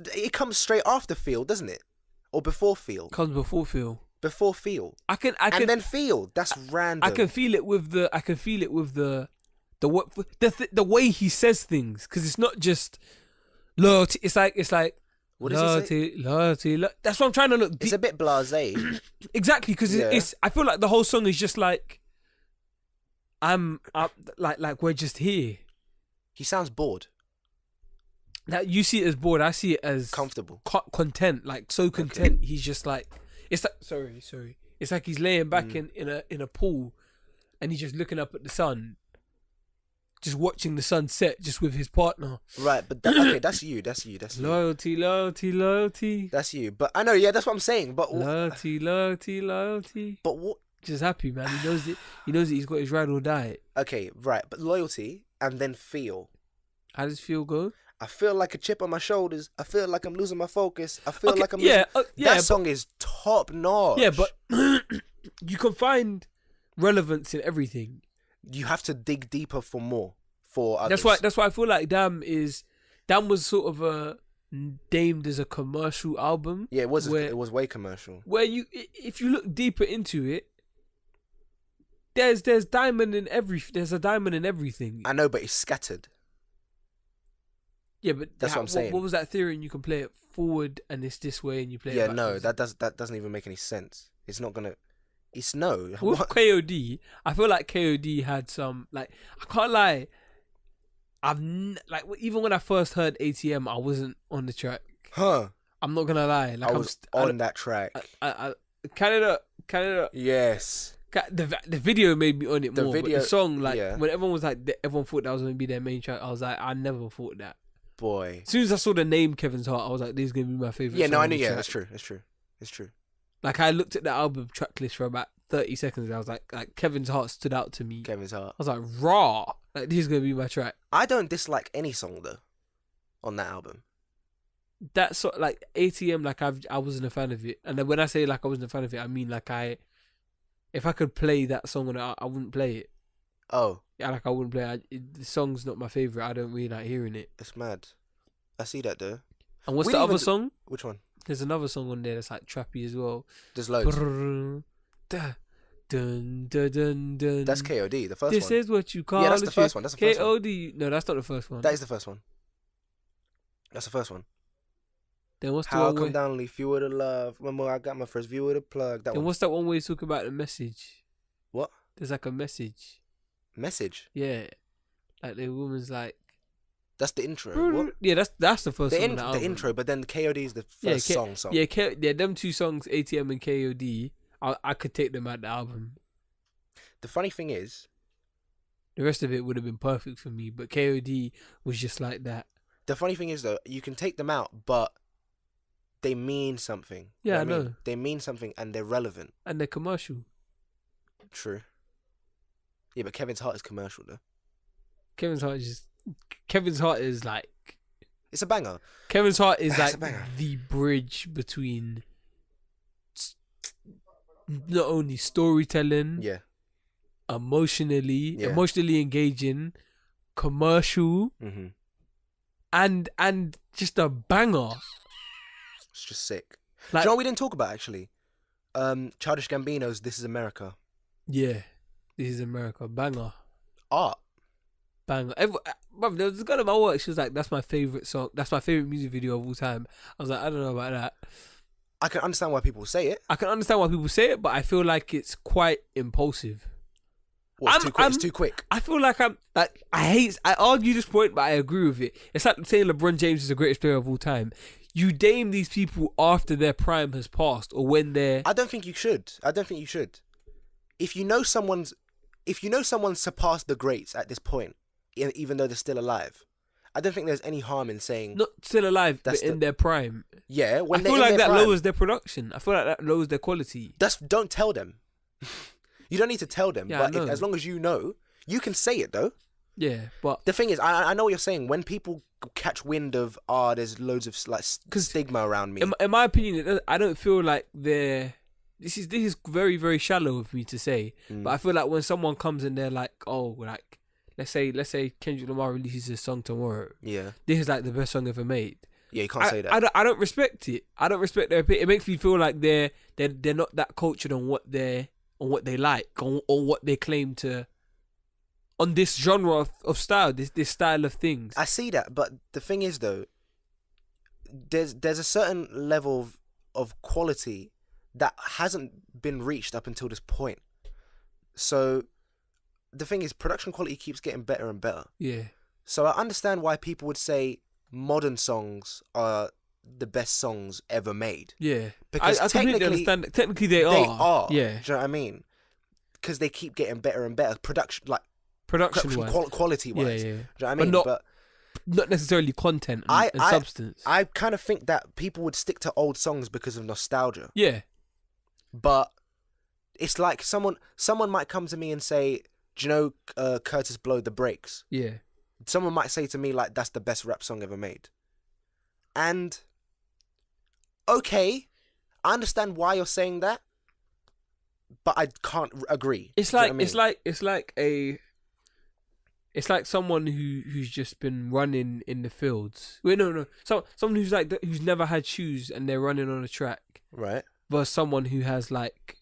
straight after Feel, doesn't it? Or before Feel? Comes before Feel. Before Feel. And then Feel. That's random. I can feel it with the way he says things, because it's not just loyalty. It's like. What loyalty. That's what I'm trying to look deep. It's a bit blasé. Exactly, because it's. I feel like the whole song is just like I'm like we're just here. He sounds bored. Like you see it as bored, I see it as Comfortable. Content, like so content. Okay. He's just like, it's like sorry. It's like he's laying back in a pool, and he's just looking up at the sun, just watching the sun set, just with his partner. Right, but okay, that's you. Loyalty. That's you. But I know, yeah, that's what I'm saying. But Loyalty. But what? Just happy, man. He knows it. He knows that he's got his ride or die. Okay, right. But loyalty and then feel. How does feel go? I feel like a chip on my shoulders. I feel like I'm losing my focus. I feel like I'm that song is top notch. Yeah, but you can find relevance in everything. You have to dig deeper for more. For others. That's why I feel like Damn was sort of deemed as a commercial album. Yeah, it was way commercial. Where if you look deeper into it, there's a diamond in everything. I know, but it's scattered. Yeah, but that's what I'm saying. What was that theory? And you can play it forward, and it's this way, and you play it backwards. No, that doesn't even make any sense. It's not gonna. It's no. With K.O.D, I feel like K.O.D had some, like, I can't lie. Even when I first heard ATM, I wasn't on the track. Huh? I'm not gonna lie. Like, I was on that track. Canada. Yes. The video made me on it more. Video, but the song, when everyone was like, everyone thought that was gonna be their main track. I was like, I never thought that. Boy. As soon as I saw the name Kevin's Heart, I was like, this is gonna be my favorite. Yeah, no, I knew. Yeah, that's true. Like, I looked at the album track list for about 30 seconds, and I was like Kevin's Heart stood out to me. Kevin's Heart. I was like, raw. Like, this is gonna be my track. I don't dislike any song though, on that album. That sort, like ATM, like I wasn't a fan of it, and then when I say like I wasn't a fan of it, I mean like if I could play that song on it, I wouldn't play it. Oh. Yeah, like I wouldn't play it. The song's not my favorite. I don't really like hearing it. It's mad. I see that though. And what's the other song? Which one? There's another song on there that's like trappy as well. There's loads. Dun, dun, dun, dun. That's K.O.D, the first one. This is what you call that's the first one. That's the first one. K.O.D. No, that's not the first one. That is the first one. That's the first one. Then what's the How I one come down, leave you with a love. Remember, I got my first view with a plug. That then one. what's that one where you talk about the message? What? There's like a message. Message? Yeah. Like the woman's like. That's the intro. What? Yeah, that's the first song. The intro, but then K.O.D is the first song. Yeah, them two songs, ATM and K.O.D, I could take them out the album. The funny thing is, the rest of it would have been perfect for me, but K.O.D was just like that. The funny thing is though, you can take them out, but they mean something. Yeah, I know. They mean something and they're relevant. And they're commercial. True. Yeah, but Kevin's Heart is commercial though. Kevin's Heart is like, it's a banger. Kevin's Heart is like the bridge between not only storytelling, emotionally engaging, commercial, and just a banger. It's just sick. Like, do you know what we didn't talk about actually? Childish Gambino's "This Is America." Yeah, This Is America, banger. Art. Banger. There was a girl at my work. She was like, "That's my favorite song. That's my favorite music video of all time." I was like, "I don't know about that." I can understand why people say it. But I feel like it's quite impulsive. Well, it's too quick. I feel like I argue this point, but I agree with it. It's like saying LeBron James is the greatest player of all time. You name these people after their prime has passed, or when they're. I don't think you should. If you know someone's surpassed the greats at this point, even though they're still alive, I don't think there's any harm in saying not still alive, but in their prime. Yeah, I feel like that lowers their production. I feel like that lowers their quality. Don't tell them. You don't need to tell them, but as long as you know, you can say it though. Yeah, but the thing is, I know what you're saying. When people catch wind of, there's loads of like stigma around me. In my opinion, I don't feel like they're. This is very, very shallow of me to say, but I feel like when someone comes in, they're like, let's say Kendrick Lamar releases a song tomorrow. Yeah, this is like the best song ever made. Yeah, you can't say that. I don't respect it. I don't respect their opinion. It makes me feel like they're not that cultured on what they like, on what they claim to. On this genre of style, this style of things. I see that, but the thing is though, there's a certain level of quality that hasn't been reached up until this point. So the thing is, production quality keeps getting better and better. Yeah. So I understand why people would say modern songs are the best songs ever made. Yeah. Because I completely understand that. Technically, they are. They are. Yeah. Do you know what I mean? Because they keep getting better and better. Production Production-wise. quality-wise. Yeah, yeah. Do you know what I mean? But not necessarily content and substance. I kind of think that people would stick to old songs because of nostalgia. Yeah. But it's like someone might come to me and say, do you know Curtis Blow, The Breaks? Yeah. Someone might say to me, like, that's the best rap song ever made. And, okay, I understand why you're saying that, but I can't agree. It's like, it's like someone who's just been running in the fields. Wait, no. Someone who's like who's never had shoes and they're running on a track. Right. Versus someone who has like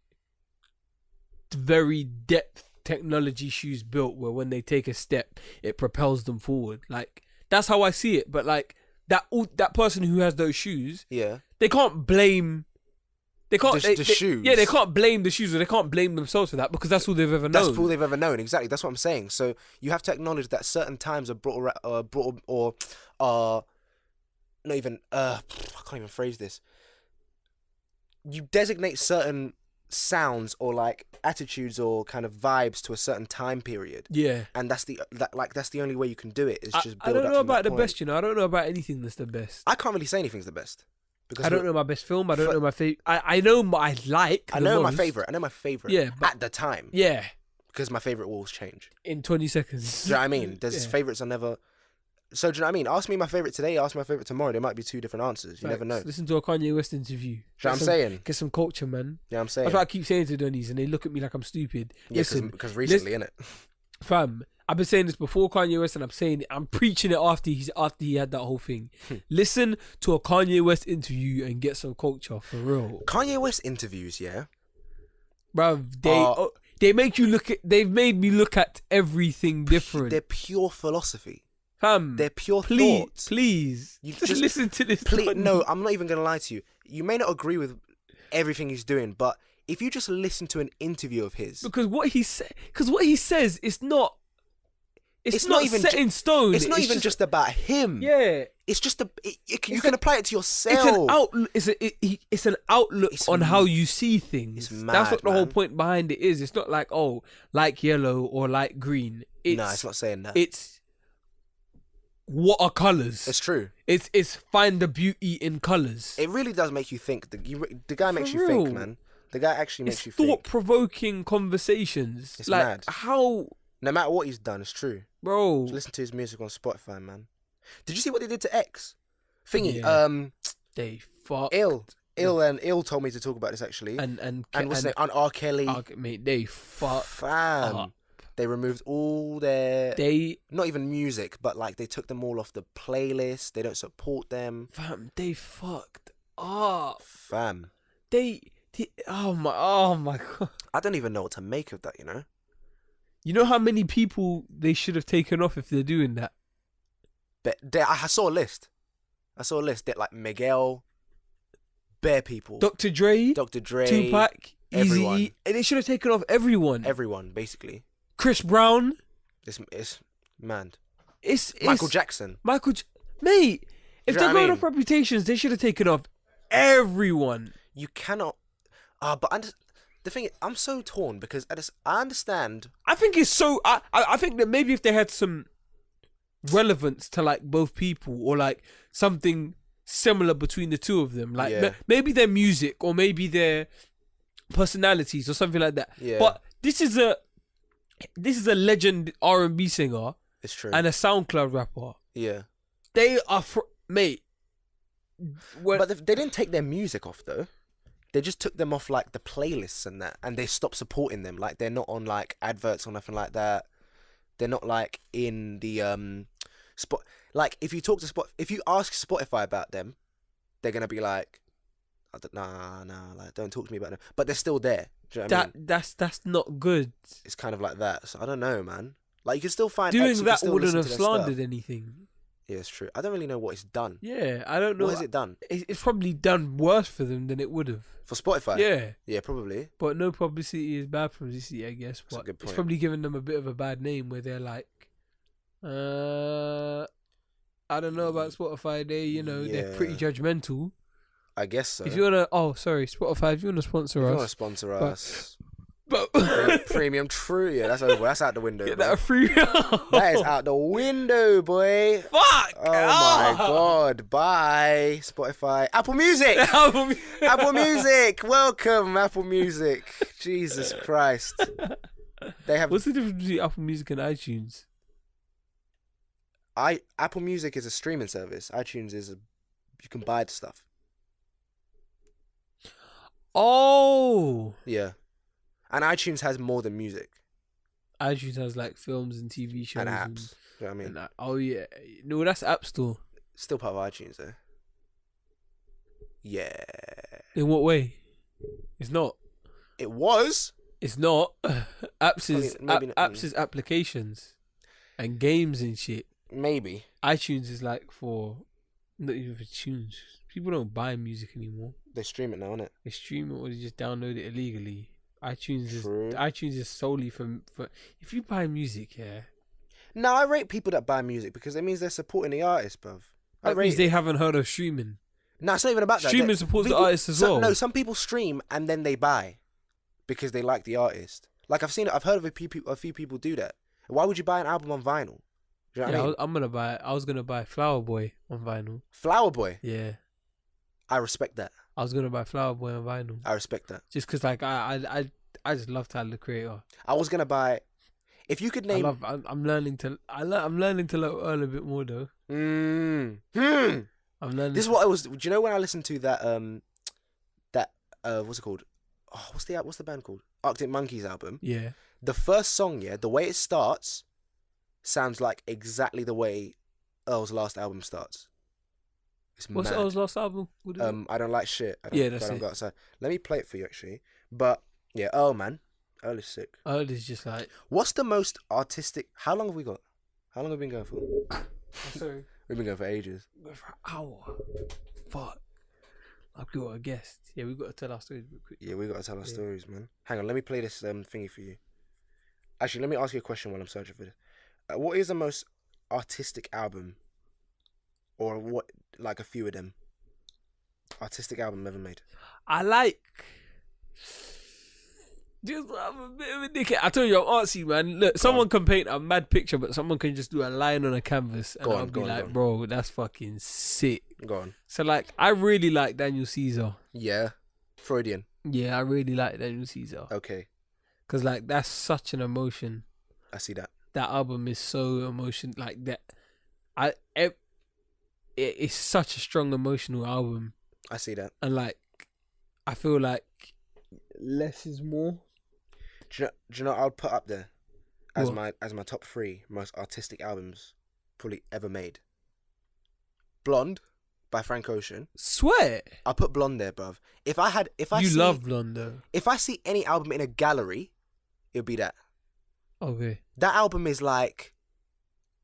very depth technology shoes built where when they take a step it propels them forward. Like that's how I see it. But like that person who has those shoes, yeah, they can't blame. They can't the shoes. Yeah, they can't blame the shoes, or they can't blame themselves for that because that's all they've ever known. That's all they've ever known. Exactly. That's what I'm saying. So you have to acknowledge that certain times are brought or not even I can't even phrase this. You designate certain sounds or like attitudes or kind of vibes to a certain time period. Yeah. And that's the only way you can do it. Is just build I don't up know from that about the point. best, you know. I don't know about anything that's the best. I can't really say anything's the best. Because I don't know my best film. I don't know my favorite. I know what I like. I know my favorite. I know my favorite. Yeah, at the time. Yeah. Because my favorite will always change. In 20 seconds. Do you know what I mean? There's favorites are never. So do you know what I mean? Ask me my favorite today. Ask my favorite tomorrow. There might be two different answers. You never know. Listen to a Kanye West interview. Do you know what I'm saying? Get some culture, man. Yeah, I'm saying. That's what I keep saying to Donnies, and they look at me like I'm stupid. Yeah, because recently, innit? Fam, I've been saying this before Kanye West, and I'm preaching it after he had that whole thing. Listen to a Kanye West interview and get some culture for real. Kanye West interviews, yeah, bruv, they make you look at. They've made me look at everything different. They're pure philosophy. Fam, they're pure thoughts. Please, you just listen to this. No, I'm not even gonna lie to you. You may not agree with everything he's doing, but if you just listen to an interview of his, because what he says, it's not even set in stone. It's not even just about him. Yeah, it's just you can apply it to yourself. It's an outlook on how you see things. It's mad, that's what the whole point behind it is. It's not like like yellow or like green. No, it's not saying that. It's what are colours? It's true. It's find the beauty in colours. It really does make you think. The guy makes you think, man. The guy actually makes you think. Thought-provoking conversations. It's like mad. How. No matter what he's done, it's true. Bro. Just listen to his music on Spotify, man. Did you see what they did to X? Thingy. Yeah. They fucked. Ill told me to talk about this actually. And what's it? On R. Kelly. Mate, they fucked. Fam. Up. They removed all their not even music, but like they took them all off the playlist. They don't support them. Fam, they fucked up. Fam. They oh my god. I don't even know what to make of that, you know? You know how many people they should have taken off if they're doing that? But I saw a list. That like Miguel, bare people. Dr. Dre, Tupac, everyone. Eazy-E. And they should have taken off everyone. Everyone, basically. Chris Brown. It's mad. It's Michael Jackson. Mate, if they're going mean? off reputations, they should have taken off everyone. You cannot. But the thing is, I'm so torn because I understand. I think it's so. I think that maybe if they had some relevance to like both people or like something similar between the two of them, like maybe their music or maybe their personalities or something like that. Yeah. But this is a legend R&B singer. It's true. And a SoundCloud rapper. Yeah. They are mate. But they didn't take their music off though. They just took them off like the playlists and that, and they stopped supporting them. Like they're not on like adverts or nothing like that. They're not like in the spot. Like if you ask Spotify about them, they're gonna be like, nah, like don't talk to me about them. But they're still there. Do you know what I mean? That's not good. It's kind of like that. So I don't know, man. Like you can still find doing that wouldn't have slandered anything. Yeah, it's true. I don't really know what it's done. Yeah, I don't know. What has it done? It's probably done worse for them than it would have. For Spotify? Yeah. Yeah, probably. But no publicity is bad publicity, I guess. That's a But good it's point. probably given them a bit of a bad name where they're like, I don't know about Spotify. They're pretty judgmental. I guess so. If you wanna, Spotify, if you wanna sponsor If you us, want to sponsor us. but Premium True, yeah, that's over. That's out the window. get bro. that free. That is out the window, boy. Fuck! Oh my god. Bye. Spotify. Apple Music. Apple Music. Welcome, Apple Music. Jesus Christ. They have What's the difference between Apple Music and iTunes? Apple Music is a streaming service. iTunes is you can buy the stuff. Oh, Yeah. And iTunes has more than music iTunes has like films and TV shows and apps. You know what I mean? and that. Oh yeah, no, that's App Store. Still part of iTunes though. Yeah. In what way? It's not. It was. It's not. Apps is Maybe not. apps is applications and games and shit. Maybe. iTunes is like for not even for tunes. People don't buy music anymore. They stream it now, innit? They stream it or they just download it illegally. True. iTunes is solely for if you buy music, yeah. No, I rate people that buy music because it means they're supporting the artist, bruv. That means they haven't heard of streaming. No, it's not even about that. Streaming supports the artist as well. No, some people stream and then they buy because they like the artist. Like I've heard of a few people do that. Why would you buy an album on vinyl? Do you know what I mean? I'm gonna buy. I was gonna buy Flower Boy on vinyl. Flower Boy. Yeah, I respect that. I was gonna buy Flower Boy on vinyl. I respect that. Just because, like, I just love Tyler the Creator. I was gonna buy. If you could name. I'm learning to. I'm learning to love Earl a bit more though. I'm learning. This is what I was. Do you know when I listened to that what's it called? Oh, what's the band called? Arctic Monkeys album. Yeah. The first song, yeah, the way it starts, sounds like exactly the way Earl's last album starts. It's What's mad. Earl's last album? I don't like shit. That's I don't it. go outside. Let me play it for you actually. But yeah, Earl, man, Earl is sick. Earl is just like. What's the most artistic? How long have we got? How long have we been going for? Sorry. We've been going for ages. Go for an hour. Fuck. I've got a guest. Yeah, we've got to tell our stories real quick. Yeah, we got to tell our stories, man. Hang on, let me play this thingy for you. Actually, let me ask you a question while I'm searching for this. What is the most artistic album, or what, like a few of them, artistic album ever made? I like. Just I'm a bit of a dickhead. I told you I'm artsy, man. Look, someone can paint a mad picture, but someone can just do a line on a canvas, and I'll be like, bro, that's fucking sick. Go on. So like, I really like Daniel Caesar. Yeah, Freudian. Yeah, I really like Daniel Caesar. Okay, Cause like that's such an emotion. I see that. That album is so emotion like that. It's such a strong emotional album, I see that. and like, I feel like less is more. Do you know I'll put up there as What? my top 3 most artistic albums probably ever made? Blonde by Frank Ocean. Swear. I'll put Blonde there, bruv. If I You see, love Blonde though. If I see any album in a gallery, it'll be that. Okay. That album is like,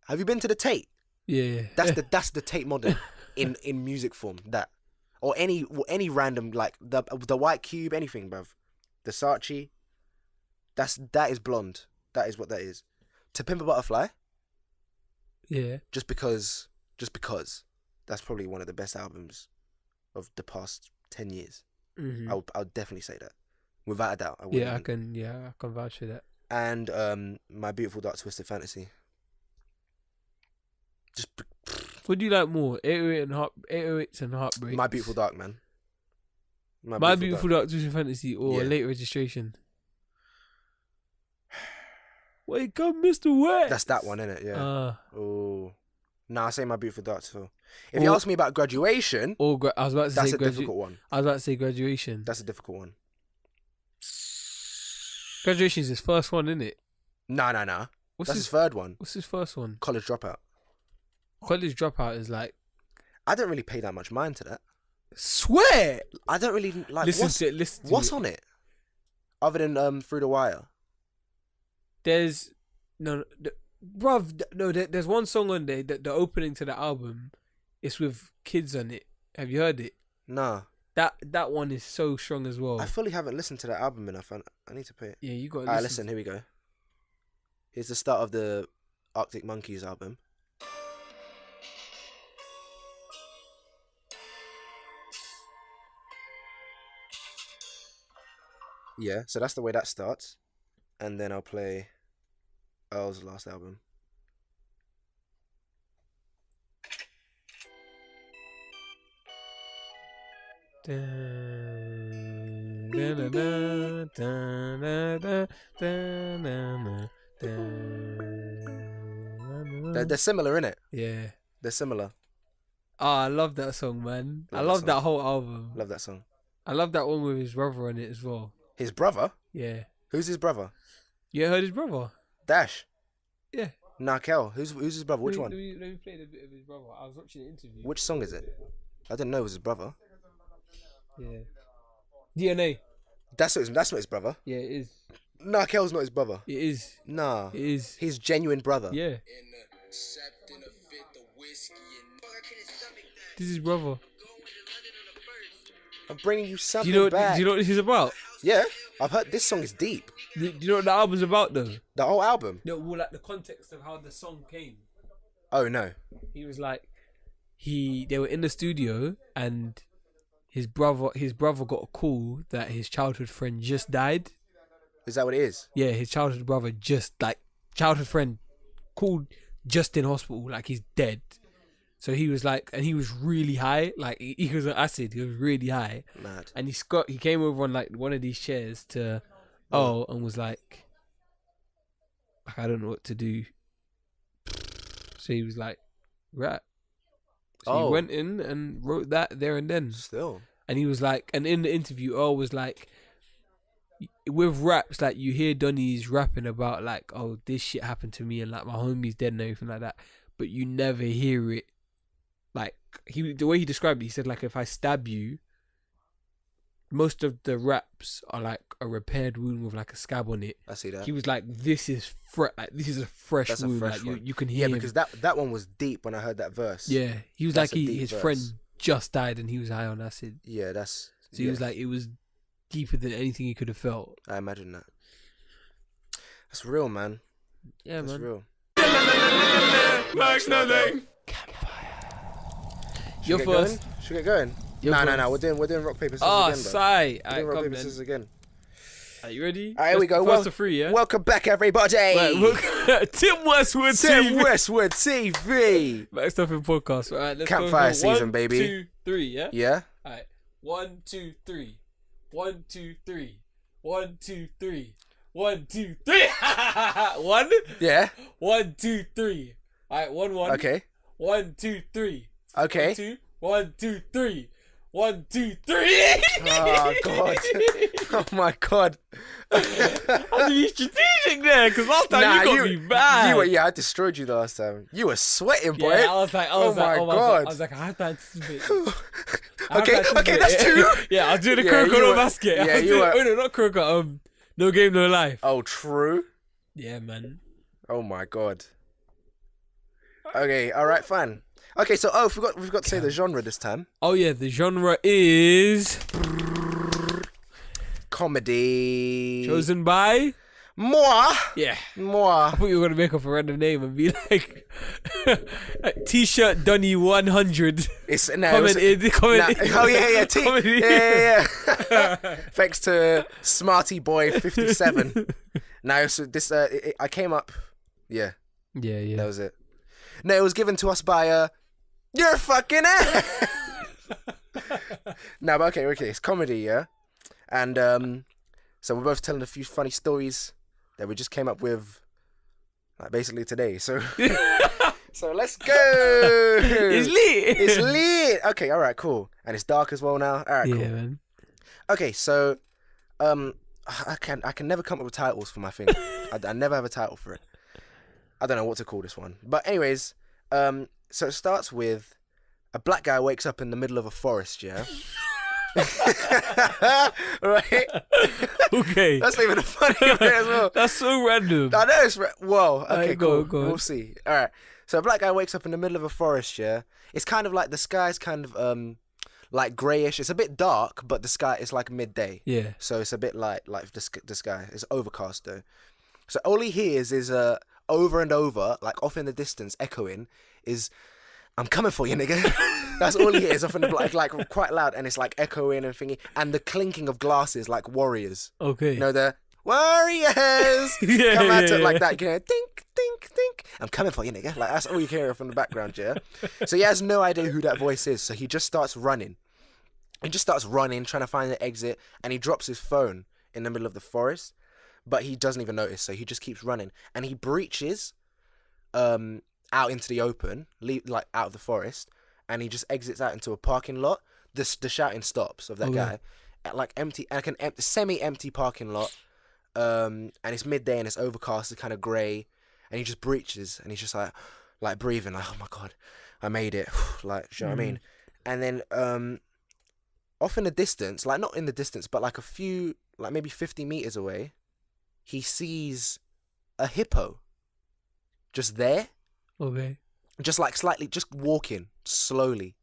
have you been to the Tate? Yeah. That's the Tate modern in music form. That or any random like the White Cube, anything, bruv. The Saatchi. That is Blonde. That is what that is. To Pimp a Butterfly. Yeah. Just because that's probably one of the best albums of the past 10 years. Mm-hmm. I would definitely say that, without a doubt. I I can vouch for that. And My Beautiful Dark Twisted Fantasy. Just What do you like more? 808s and Heartbreak. My Beautiful Dark, man. My Beautiful Dark Twisted Fantasy or Yeah. Late Registration. Wake up, Mr. West. That's that one, innit? Yeah. Oh. Nah, I say My Beautiful Dark too. If you Or- ask me about Graduation, I was about to that's say a difficult one. I was about to say Graduation. That's a difficult one. Graduation is his first one, isn't it? Nah. What's That's his his third one. What's his first one? College Dropout. College Dropout is like. I don't really pay that much mind to that. Swear. I don't really like. Listen to it. What's on it? Other than Through the Wire. There's Bruv, no, there's one song on there, the opening to the album, it's with kids on it. Have you heard it? Nah. That one is so strong as well. I fully haven't listened to that album enough. I need to play it. Yeah, you got to Alright, listen. listen, here we go. Here's the start of the Arctic Monkeys album. Yeah, so that's the way that starts. And then I'll play Earl's last album. They're similar, innit? Yeah. They're similar. Oh, I love that song, man. I Love that love song. that whole album. Love that song. I love that one with his brother on it as well. His brother? Yeah. Who's his brother? You heard his brother? Dash. Yeah. Nah, Kel. Who's his brother? Which one? Let me play the bit of his brother. I was watching the interview. Which song is it? I didn't know it was his brother. Yeah. DNA. That's not his brother. Yeah, it is. Nah, Kel's not his brother. It is. Nah. It is. His genuine brother. Yeah. This is brother. I'm bringing you Do something you know? back. Do you know what this is about? Yeah, I've heard this song is deep. Do you know what the album's about though? The whole album. No, well, like the context of how the song came. Oh no. He was like, they were in the studio and his brother got a call that his childhood friend just died. Is that what it is? Yeah, his childhood brother childhood friend called just in hospital, like he's dead. So he was like, and he was really high, like he was on acid. He was really high. Mad. And he came over on like one of these chairs and was like, I don't know what to do. So he was like, rap. So he went in and wrote that there and then. Still. And he was like, and in the interview, Earl was like, with raps, like you hear Donnie's rapping about like, oh, this shit happened to me and like my homie's dead and everything like that, but you never hear it. Like the way he described it, he said like if I stab you, most of the raps are like a repaired wound with like a scab on it. I see that. He was like, this is a fresh That's a wound. fresh Like one. you can hear him. because that one was deep when I heard that verse. Yeah, he was That's like a deep his verse. friend just died and he was high on acid. Yeah, that's. So he was like, it was deeper than anything he could have felt. I imagine that. That's real, man. Yeah, That's man. real. Max nothing. You're Should we get first. going? Should we get going? You're No. first. We're doing rock paper scissors Oh, again, bro. sigh. We're Alright, doing rock come paper then. scissors again. Are you ready? Alright, here we go. First to three, yeah? Welcome back, everybody. Right, Tim Westwood Tim TV. Westwood TV. Back stuff in podcast. All right, let's Campfire go. season, One, baby. 2, 3, yeah? Yeah. All right. 1, 2, 3. 1, 2, 3. 1, 2, 3. 1, 2, 3. 1. Yeah. 1, 2, 3. All right, 1, 1. Okay. 1, 2, 3. Okay. 1, 2. 1, 2, 3. 1, 2, 3. Oh god. Oh my god. I had to be strategic there because last time Nah, you got me bad. I destroyed you the last time. You were sweating, boy. Yeah, I was like, oh my god. I was like, I have to anticipate. Okay, that's two. Yeah, I was doing the Yeah, Kuroko you no were- basket. yeah, you were- Oh no, not Kuroko. No game, no life. Oh, true. Yeah, man. Oh my god. Okay, all right, fine. Okay, so we've got to say the genre this time. Oh yeah, the genre is Comedy. chosen by. Moi. Yeah. Moi. I thought you were gonna make up a random name and be like, T-shirt Donny 100. It's Comment in. Oh yeah. Comment in. Yeah. Thanks to Smarty Boy 57. Now, so this I came up. Yeah, Yeah. that was it. No, it was given to us by you're fucking ass. No, but okay. It's comedy, yeah, and so we're both telling a few funny stories that we just came up with, like basically today. So, so let's go. It's lit. It's lit. Okay, all right, cool. And it's dark as well now. All right, Yeah, cool. man. Okay, so I can never come up with titles for my thing. I never have a title for it. I don't know what to call this one. But anyways, so it starts with a black guy wakes up in the middle of a forest, yeah? Right? Okay. That's not even a funny bit as well. That's so random. I know it's whoa. Okay, Alright, cool. go on. We'll see. All right. So a black guy wakes up in the middle of a forest. Yeah, it's kind of like the sky's kind of like grayish. It's a bit dark, but the sky is like midday. Yeah. So it's a bit like the sky. It's overcast though. So all he hears is over and over, like off in the distance, echoing, is "I'm coming for you, nigga." That's all he hears off in the like quite loud, and it's like echoing and thingy, and the clinking of glasses like warriors. Okay. You know the warriors Yeah, come out yeah, like yeah. that. You know, dink, dink, dink. I'm coming for you, nigga. Like that's all you hear from the background, yeah. So he has no idea who that voice is, so he just starts running. He just starts running, trying to find the exit, and he drops his phone in the middle of the forest. But he doesn't even notice, so he just keeps running, and he breaches out into the open, like out of the forest, and he just exits out into a parking lot. The shouting stops of that guy at like semi-empty parking lot, and it's midday and it's overcast, it's kind of grey, and he just breaches, and he's just like breathing, like, oh my god, I made it, like, do you know what I mean? And then off in the distance, like not in the distance, but like a few, like maybe 50 meters away, he sees a hippo just there, Okay. just like slightly, just walking slowly.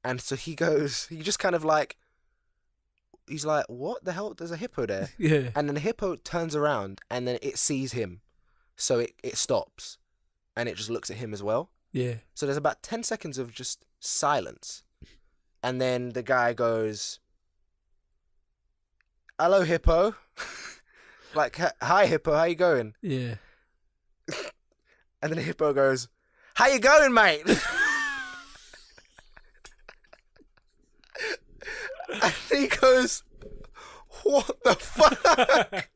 And so he just kind of like, he's like, what the hell? There's a hippo there. Yeah. And then the hippo turns around and then it sees him. So it stops and it just looks at him as well. Yeah. So there's about 10 seconds of just silence. And then the guy goes, hello, hippo. Like, hi, hippo, how you going? Yeah. And then the hippo goes, how you going, mate? And he goes, what the fuck?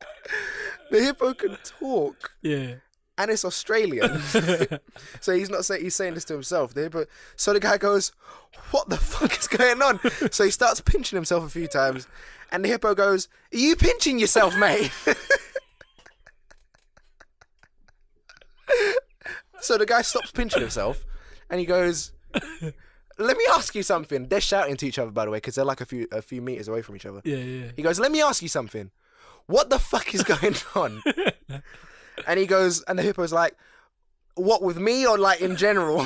The hippo can talk. Yeah. And it's Australian. So he's not saying, he's saying this to himself. So the guy goes, what the fuck is going on? So he starts pinching himself a few times. And the hippo goes, are you pinching yourself, mate? So the guy stops pinching himself. And he goes, let me ask you something. They're shouting to each other, by the way, because they're like a few meters away from each other. Yeah. Yeah. He goes, let me ask you something. What the fuck is going on? And he goes, and the hippo's like, what, with me or like in general?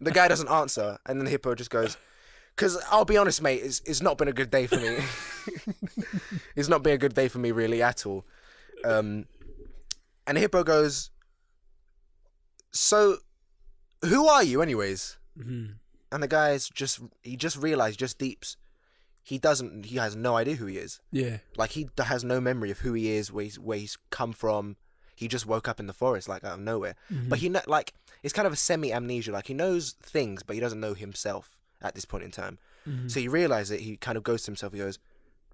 The guy doesn't answer. And then the hippo just goes, because I'll be honest, mate, it's not been a good day for me. It's not been a good day for me really at all. And the hippo goes, so who are you anyways? Mm-hmm. And the guy's just realized, just deeps. He has no idea who he is. Yeah. Like, he has no memory of who he is, where he's come from. He just woke up in the forest, like, out of nowhere. Mm-hmm. But like, it's kind of a semi-amnesia. Like, he knows things, but he doesn't know himself at this point in time. Mm-hmm. So he realizes it. He kind of goes to himself. He goes,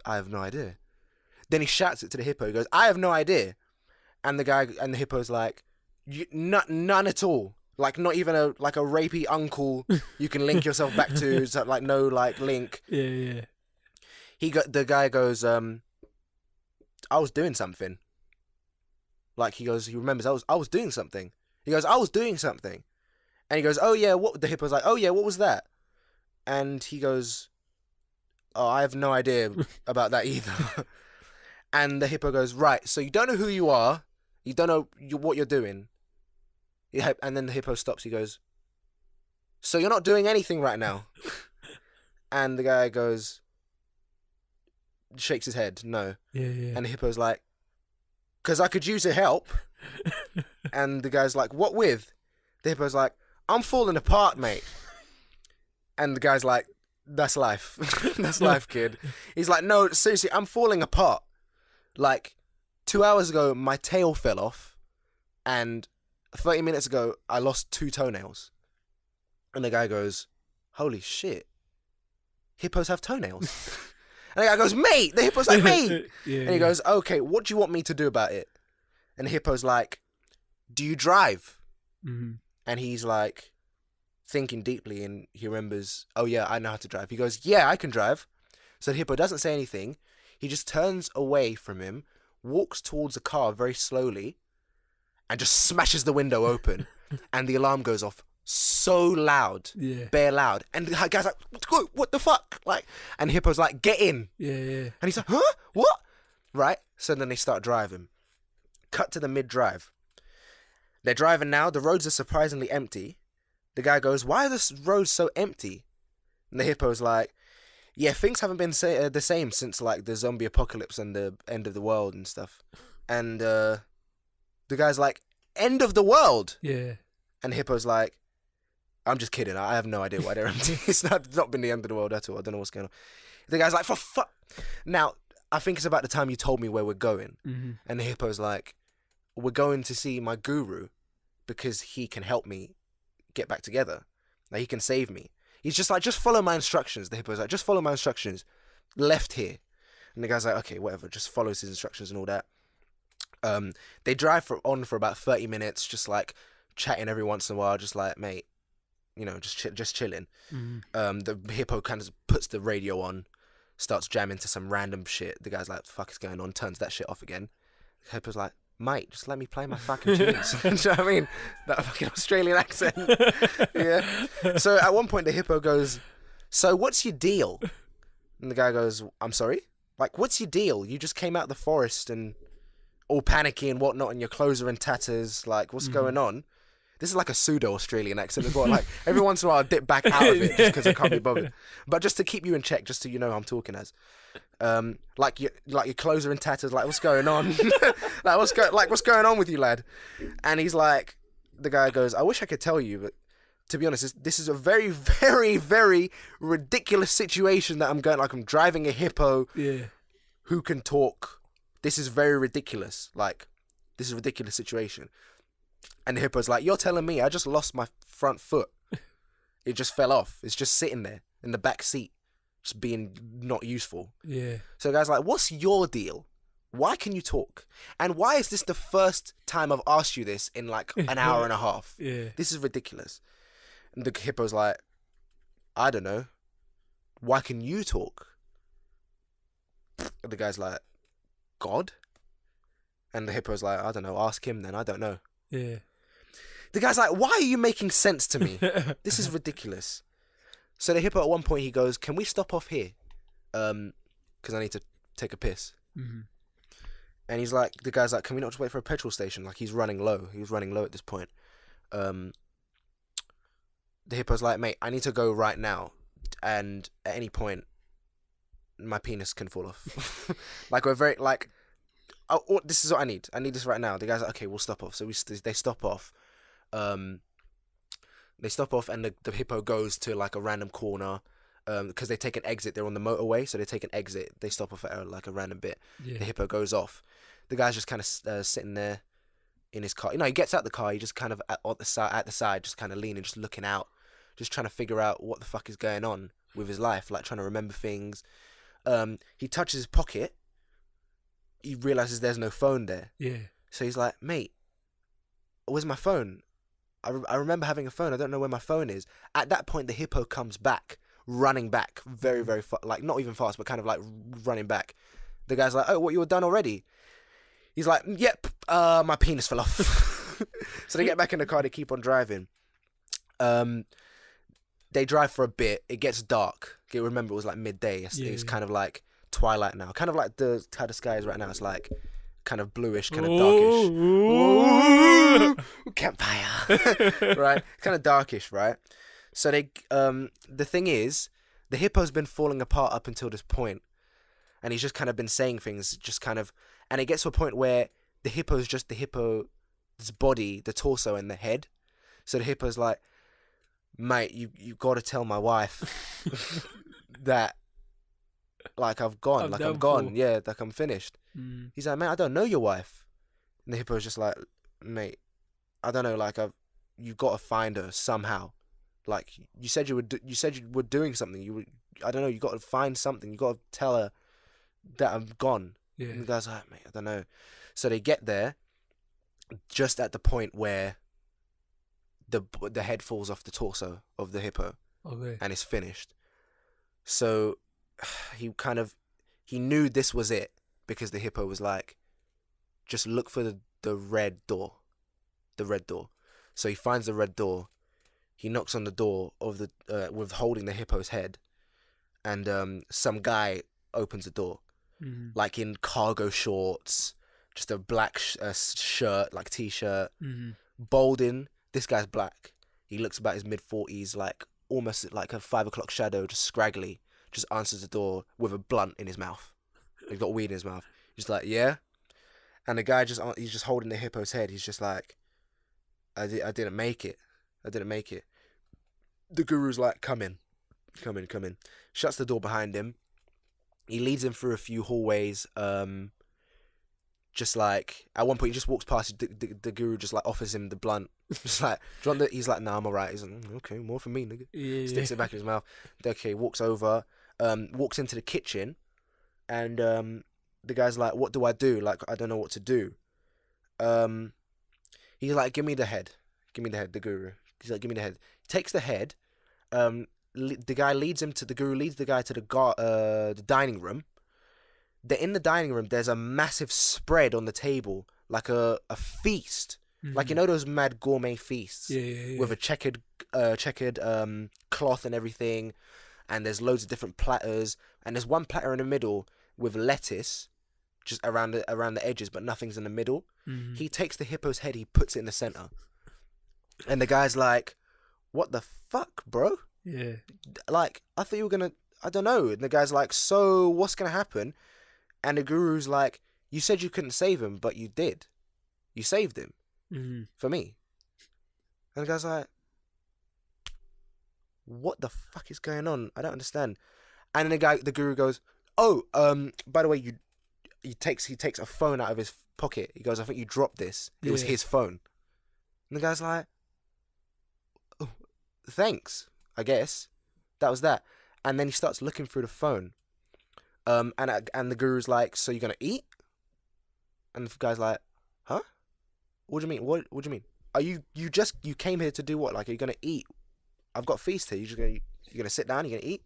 I have no idea. Then he shouts it to the hippo. He goes, I have no idea. And the hippo's like, none at all. Like, not even a rapey uncle you can link yourself back to. So, like, no, like, link. Yeah. Yeah. The guy goes, I was doing something. Like, he remembers, I was doing something. He goes, I was doing something. And he goes, oh yeah, what? The hippo's like, oh yeah, what was that? And he goes, oh, I have no idea about that either. And the hippo goes, right, so you don't know who you are, you don't know what you're doing. Yeah, and then the hippo stops, he goes, so you're not doing anything right now? And the guy goes, shakes his head, no. Yeah. Yeah. And the hippo's like, because I could use your help. And the guy's like, what with? The hippo's like, I'm falling apart, mate. And the guy's like, that's life. That's life, kid. He's like, no, seriously, I'm falling apart. Like, 2 hours ago, my tail fell off. And 30 minutes ago, I lost 2 toenails. And the guy goes, holy shit. Hippos have toenails. And the guy goes, mate. The hippo's like, mate. Yeah. And he goes, okay, what do you want me to do about it? And the hippo's like, do you drive? Mm-hmm. And he's like, thinking deeply, and he remembers, oh yeah, I know how to drive. He goes, yeah, I can drive. So the hippo doesn't say anything. He just turns away from him, walks towards the car very slowly, and just smashes the window open. And the alarm goes off so loud, Yeah. bare loud, and the guy's like, what the fuck, like, and Hippo's like, get in, Yeah. and he's like, huh, what, right? So then they start driving. Cut to the mid-drive. They're driving now. The roads are surprisingly empty. The guy goes, why are the roads so empty? And the Hippo's like, yeah, things haven't been the same since like the zombie apocalypse and the end of the world and stuff. And the guy's like, end of the world? Yeah. And Hippo's like, I'm just kidding. I have no idea why they're empty. It's not been the end of the world at all. I don't know what's going on. The guy's like, for fuck. Now, I think it's about the time you told me where we're going. Mm-hmm. And the Hippo's like, we're going to see my guru because he can help me get back together. Like, he can save me. He's just like, just follow my instructions. The Hippo's like, just follow my instructions. Left here. And the guy's like, okay, whatever. Just follows his instructions and all that. They drive for about 30 minutes, just like chatting every once in a while, just like, mate, you know, just chilling. Mm-hmm. The Hippo kind of puts the radio on, starts jamming to some random shit. The guy's like, what the fuck is going on? Turns that shit off again. The Hippo's like, mate, just let me play my fucking tunes. Do you know what I mean? That fucking Australian accent. Yeah. So at one point the Hippo goes, so what's your deal? And the guy goes, I'm sorry? Like, what's your deal? You just came out of the forest and all panicky and whatnot, and your clothes are in tatters. Like, what's going on? This is like a pseudo-Australian accent as well. Like, every once in a while I dip back out of it just because I can't be bothered. But just to keep you in check, just so you know who I'm talking as. Like your clothes are in tatters. Like, what's going on? What's going on with you, lad? And he's like, the guy goes, I wish I could tell you, but to be honest, this is a very, very, very ridiculous situation that I'm driving a hippo who can talk. This is very ridiculous. Like, this is a ridiculous situation. And the Hippo's like, you're telling me I just lost my front foot. It just fell off. It's just sitting there in the back seat, just being not useful. Yeah. So the guy's like, what's your deal? Why can you talk? And why is this the first time I've asked you this in like an hour and a half? Yeah. This is ridiculous. And the Hippo's like, I don't know. Why can you talk? And the guy's like, God? And the Hippo's like, I don't know. Ask him then. I don't know. Yeah. The guy's like, why are you making sense to me? This is ridiculous. So the Hippo at one point, he goes, can we stop off here? Because I need to take a piss. Mm-hmm. And he's like, the guy's like, can we not just wait for a petrol station? Like, he's running low. He was running low at this point. The Hippo's like, mate, I need to go right now. And at any point, my penis can fall off. Like, we're very, like, oh, this is what I need. I need this right now. The guy's like, okay, we'll stop off. So they stop off. They stop off and the Hippo goes to like a random corner because they take an exit. They're on the motorway, so they take an exit. They stop off at like a random bit. Yeah. The Hippo goes off. The guy's just kind of sitting there in his car. You know, he gets out the car. He just kind of at the side, just kind of leaning, just looking out, just trying to figure out what the fuck is going on with his life, like trying to remember things. He touches his pocket. He realizes there's no phone there. Yeah. So he's like, mate, where's my phone? I remember having a phone. I don't know where my phone is. At that point, the Hippo comes back, running back very, very fast. Like, not even fast, but kind of like running back. The guy's like, oh, what, you were done already? He's like, yep, my penis fell off. So they get back in the car. They keep on driving. They drive for a bit. It gets dark. You remember, it was like midday. It's kind of like twilight now. Kind of like how the sky is right now. It's like kind of bluish, kind of darkish. Ooh, campfire. Right? Kind of darkish, right? So the thing is, the Hippo's been falling apart up until this point, and he's just kind of been saying things, and it gets to a point where the Hippo's just the Hippo's body, the torso, and the head. So the Hippo's like, mate, you got to tell my wife that, like, I'm gone. Yeah, like, I'm finished. Mm. He's like, mate, I don't know your wife. And the Hippo's just like, mate, I don't know, like, you got to find her somehow. Like, you said you were doing something. I don't know, you got to find something. You got to tell her that I'm gone. Yeah. And the guy's like, mate, I don't know. So they get there just at the point where the head falls off the torso of the Hippo. Okay. And it's finished. So he knew this was it, because the Hippo was like, just look for the red door. The red door. So he finds the red door. he knocks on the door of the with holding the hippo's head, and some guy opens the door, like in cargo shorts, just a black shirt, like t-shirt, balding. This guy's black. He looks about his mid-40s, like almost like a 5 o'clock shadow, just scraggly. Just answers the door with a blunt in his mouth. He's got weed in his mouth. He's like, yeah. And the guy he's just holding the hippo's head. He's just like, I didn't make it. I didn't make it. The guru's like, come in. Shuts the door behind him. He leads him through a few hallways. Just like, at one point he just walks past, the guru just like offers him the blunt. Just like, do you want he's like, nah, I'm alright. He's like, okay, more for me, nigga. Yeah, sticks it back in his mouth. Okay, walks over, walks into the kitchen, and the guy's like, what do I do? Like, I don't know what to do. He's like, give me the head, the guru. He's like, give me the head. He takes the head. The guru leads the guy to the dining room. In the dining room, there's a massive spread on the table, like a feast. Like, you know those mad gourmet feasts? Yeah. With a checkered cloth and everything. And there's loads of different platters. And there's one platter in the middle with lettuce just around the edges, but nothing's in the middle. He takes the hippo's head, he puts it in the center. And the guy's like, what the fuck, bro? Yeah. Like, I thought you were gonna, I don't know. And the guy's like, so what's gonna happen? And the guru's like, you said you couldn't save him, but you did. You saved him. For me. And the guy's like, what the fuck is going on? I don't understand. And the guru goes, oh, by the way, he takes a phone out of his pocket. He goes, I think you dropped this. It was his phone. And the guy's like, oh, thanks, I guess. That was that. And then he starts looking through the phone. And the guru's like, so you're gonna eat? And the guy's like, huh? What do you mean? What do you mean? Are you came here to do what? Like, are you gonna eat? I've got a feast here. You're gonna sit down? You're gonna eat?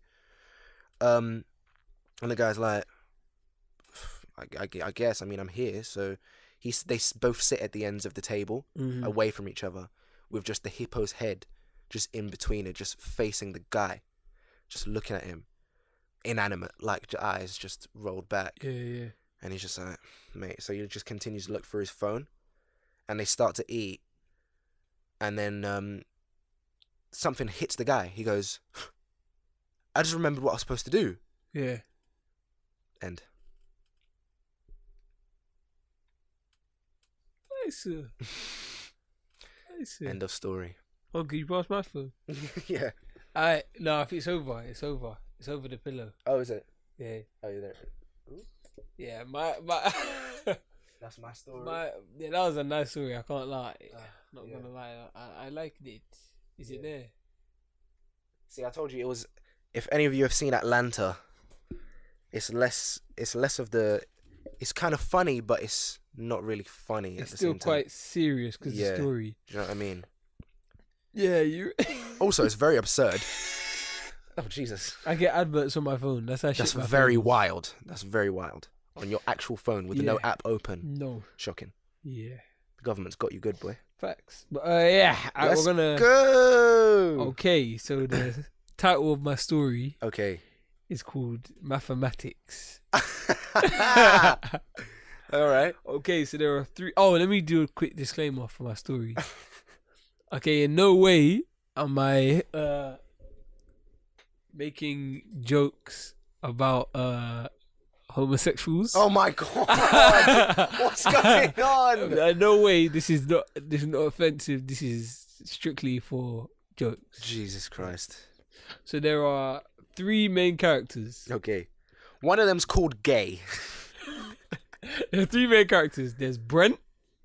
And the guy's like, I guess. I mean, I'm here. So they both sit at the ends of the table, away from each other, with just the hippo's head just in between it, just facing the guy, just looking at him. Inanimate, like eyes just rolled back. Yeah. And he's just like, mate. So he just continues to look through his phone, and they start to eat, and then something hits the guy. He goes, I just remembered what I was supposed to do. Yeah. End. Nice. End of story. Okay, you passed my phone. Yeah. No, if it's over, it's over. It's over the pillow. Oh, is it? Yeah. Oh, you're there. Ooh. Yeah, my That's my story. That was a nice story. I can't lie. Not gonna lie. I liked it. Is it there? See, I told you it was. If any of you have seen Atlanta, it's less of the. It's kind of funny, but it's not really funny. It's still quite serious because the story. Do you know what I mean? Yeah, you. Also, it's very absurd. Oh, Jesus. I get adverts on my phone. That's very wild. That's very wild. On your actual phone with no app open. No. Shocking. Yeah. The government's got you good, boy. Facts. But we're gonna go. Okay, so the title of my story is called Mathematics. Alright. Okay, so there are 3. Oh, let me do a quick disclaimer for my story. Okay, in no way am I making jokes about homosexuals. Oh my god! What's going on? No way. This is not offensive. This is strictly for jokes. Jesus Christ. So there are 3 main characters. Okay. One of them's called Gay. There are 3 main characters. There's Brent.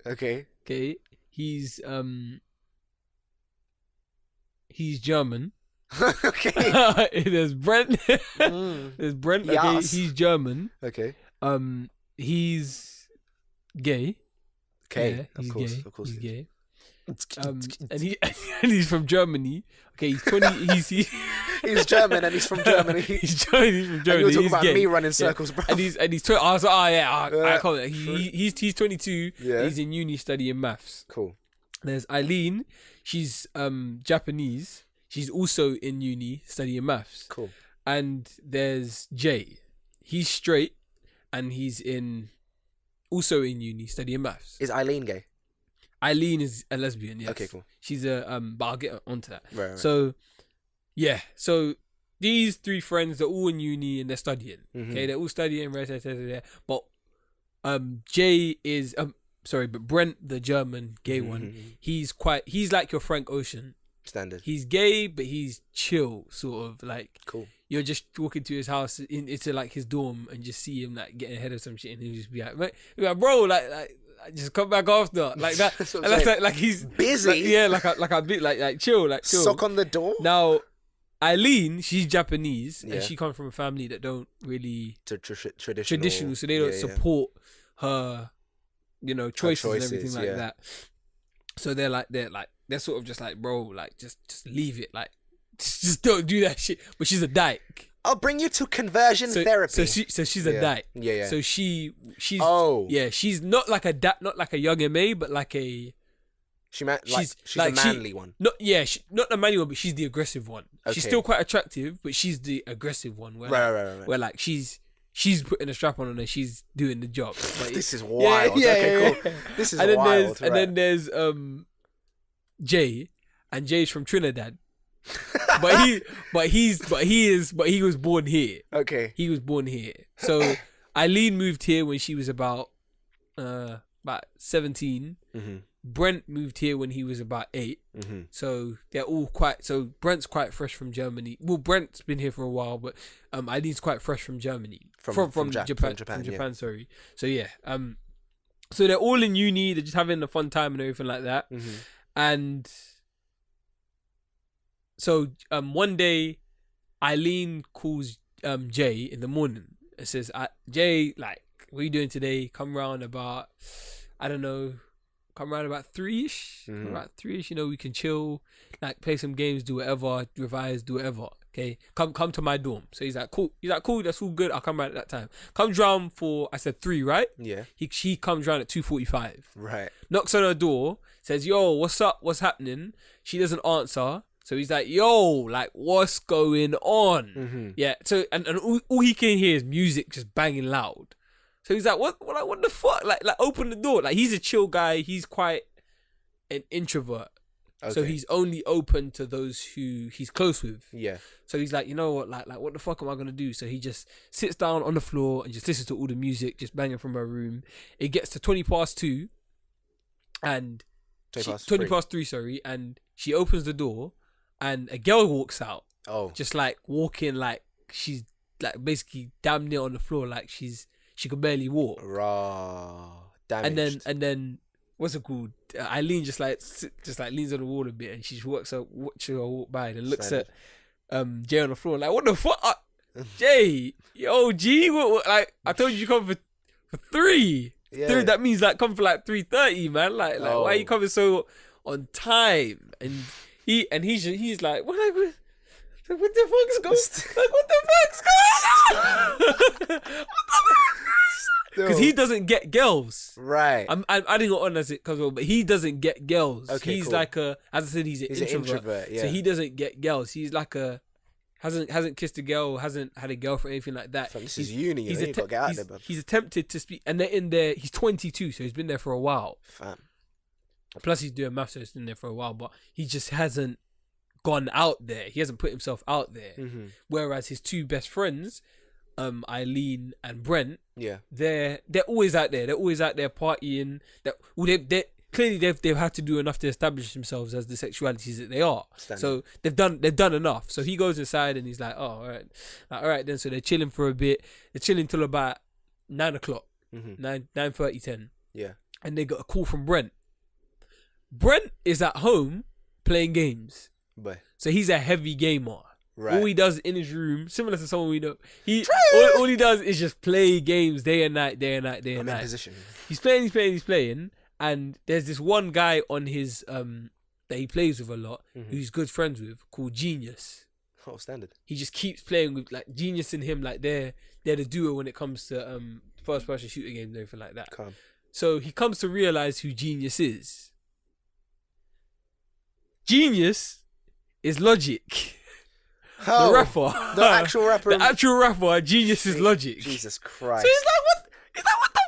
Okay. He's German. Okay. There's Brent. There's Brent. Yes. Okay, he's German. Okay. He's gay. Okay. Yeah, of course. He's gay. And he's from Germany. Okay, he's 20. He's German and he's from Germany. He's from Germany. And you were talking about gay. me running circles, bro. And he's 20. I was like, I can't. He's 22. Yeah. He's in uni studying maths. Cool. There's Eileen. she's Japanese. She's also in uni studying maths. Cool. And there's Jay. He's straight and he's also in uni studying maths. Is Eileen gay? Eileen is a lesbian, yes. Okay, cool. She's a but I'll get onto that. Right. So yeah, so these three friends, they're all in uni and they're studying. Mm-hmm. Okay, they're all studying, but Jay is but Brent, the German gay one, he's like your Frank Ocean. Standard. He's gay, but he's chill, sort of like. Cool. You're just walking to his house into like his dorm and just see him like getting ahead of some shit, and he'll just be like, bro, like just come back after, like that. That's and that's like he's busy. like a bit like chill. Sock on the door. Now, Eileen, she's Japanese Yeah. and she comes from a family that don't really Traditional. so they don't Yeah. support her, choices and everything like yeah. that. So they're sort of just like, bro, like just leave it, like just don't do that shit. But she's a dyke. I'll bring you to conversion therapy. So she's a dyke. Yeah. So she's she's not like a young MA, but like a she's a manly one. Not the manly one, but she's the aggressive one. Okay. She's still quite attractive, but she's the aggressive one. Right. Where like she's putting a strap on and she's doing the job. Like, This is wild. Okay, cool. This is wild. And then there's Jay, and Jay's from Trinidad. but he was born here. Okay. He was born here. So Eileen moved here when she was about 17. Mm-hmm. Brent moved here when he was about 8. Mm-hmm. So they're all so Brent's quite fresh from Germany. Well, Brent's been here for a while, but Eileen's quite fresh from Germany. From Japan, sorry. So yeah. So they're all in uni, they're just having a fun time and everything like that. Mm-hmm. And so one day Eileen calls Jay in the morning and says, Jay, like, what are you doing today? Come round about, I don't know, come around about 3ish. Mm-hmm. About 3ish, we can chill, like play some games, do whatever, revise, do whatever. Okay, come to my dorm. So he's like, cool. That's all good. I'll come round at that time. Comes round for, I said 3, right? Yeah. He comes round at 2:45. Right. Knocks on her door, says, yo, what's up? What's happening? She doesn't answer. So he's like, yo, like, what's going on? Mm-hmm. Yeah. So and all he can hear is music just banging loud. So he's like, what the fuck? Like open the door. Like, he's a chill guy. He's quite an introvert. Okay. So he's only open to those who he's close with. Yeah. So he's like, you know what? Like what the fuck am I gonna do? So he just sits down on the floor and just listens to all the music just banging from her room. It gets to 2:20 and 20:03, sorry, and she opens the door and a girl walks out. Oh. Just like walking like she's like basically damn near on the floor, like she could barely walk. Raw. Damaged. And then what's it called? Eileen just like leans on the wall a bit and she just watches her walk by and looks at Jay on the floor like, what the fuck? Jay, yo, G, what, like I told you come for 3. Yeah. 3, that means like come for like 3:30, man. Like why are you coming so on time? And he's like, what the fuck's going on? Because he doesn't get girls. Right. I'm adding it on as it comes on, but he doesn't get girls. Okay, he's cool. like as I said, he's an introvert. Yeah. So he doesn't get girls. He's like hasn't kissed a girl, hasn't had a girlfriend, anything like that. This is uni. You gotta get out there, bro. He's attempted to speak, and they're in there. He's 22, so he's been there for a while. Fam. Plus, he's doing maths, so he's been there for a while. But he just hasn't gone out there. He hasn't put himself out there. Mm-hmm. Whereas his 2 best friends, Eileen and Brent, yeah, they're always out there. They're always out there partying. They clearly they've had to do enough to establish themselves as the sexualities that they are. Standard. So they've done enough. So he goes inside and he's like, oh, all right then. So they're chilling for a bit. They're chilling till about 9 o'clock, 9:30, 10. Yeah, and they got a call from Brent. Brent is at home playing games. But So he's a heavy gamer. right. All he does in his room, similar to someone we know, all he does is just play games day and night. I'm in position. He's playing, and there's this one guy on his that he plays with a lot, who he's good friends with, called Genius. Oh, standard. He just keeps playing with like Genius and him, like they're the duo when it comes to first person shooter games and everything like that. Calm. So he comes to realize who Genius is. Genius is Logic. How? The rapper. The actual rapper. The actual rapper, Genius is Logic. Jesus Christ. So he's like, what? He's like, what the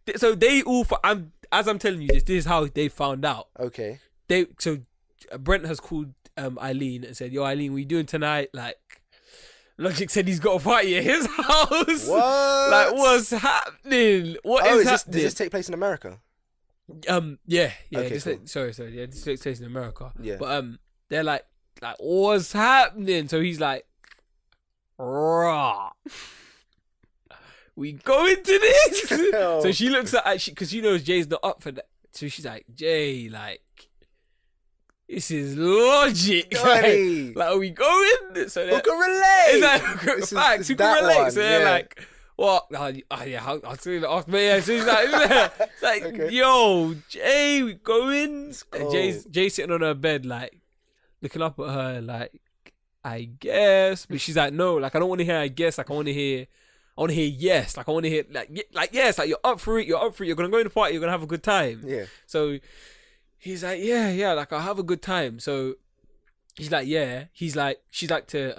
fuck? So they all, as I'm telling you this is how they found out. Okay. Brent has called Eileen and said, yo, Eileen, what you doing tonight? Like, Logic said he's got a party at his house. What? Like, what's happening? What is happening? Does this take place in America? Yeah. Okay, cool. Sorry. Yeah, this takes place in America. Yeah. But they're like, what's happening? So he's like, raw. We go into this. So she looks at because she knows Jay's not up for that. So she's like, Jay, like, this is Logic. Hey. Like, are we going? So who can relate? It's like, facts, who can relate? One, So they're like, what? Yeah, I'll tell you that after. But yeah, so he's like, it's like, Okay. yo, Jay, we going? Cool. And Jay's sitting on her bed, like, looking up at her, like, I guess. But she's like, no, like, I don't want to hear I guess. Like, I want to hear yes. Like, I want to hear, like, yes. Like, you're up for it. You're going to go in the party. You're going to have a good time. Yeah. So he's like, yeah. Like, I'll have a good time. So he's like, yeah. He's like, she's like to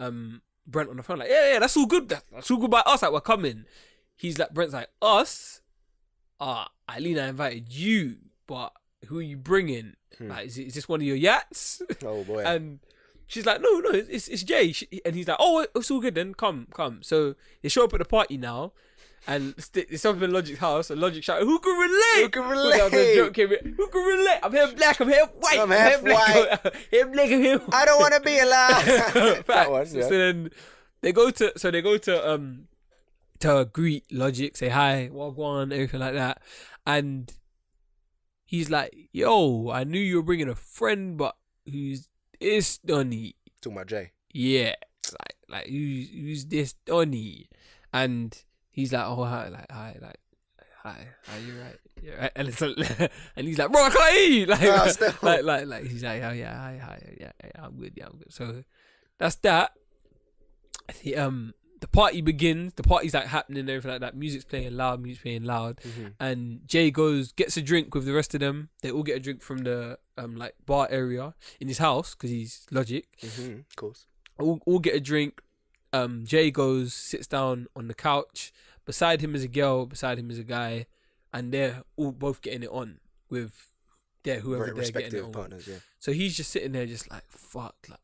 Brent on the phone, like, yeah. That's all good. That's all good by us. Like, we're coming. He's like, Brent's like, us? Eileen, I invited you, but who are you bringing? Like, is this one of your yats? Oh boy. And she's like, no, it's Jay. And he's like, oh, it's all good then. Come. So they show up at the party now, and it's up in Logic's house, and Logic shouting, who can relate? Who can relate? Who can relate? I'm here black, I'm here white. I'm half white. Here black, I'm here I don't want to be alive. That one, So yeah. then they go to greet Logic, say hi, wagwan, everything like that, and he's like, yo, I knew you were bringing a friend, but who's this Donny? Talking about Jay. Yeah, like who's this Donny? And he's like, oh hi, you're right. Yeah, right. And it's and he's like, bro, I can't hear you. Like, still. like he's like, oh yeah, hi, yeah, I'm good. So that's that. The party begins. The party's like happening and everything like that. Music's playing loud. Mm-hmm. And Jay gets a drink with the rest of them. They all get a drink from the like bar area in his house because he's Logic. Mm-hmm. Of course. All get a drink. Jay sits down on the couch. Beside him is a girl. Beside him is a guy, and they're all both getting it on with whoever Very they're getting it respective on. partners, yeah. So he's just sitting there, just like fuck, like.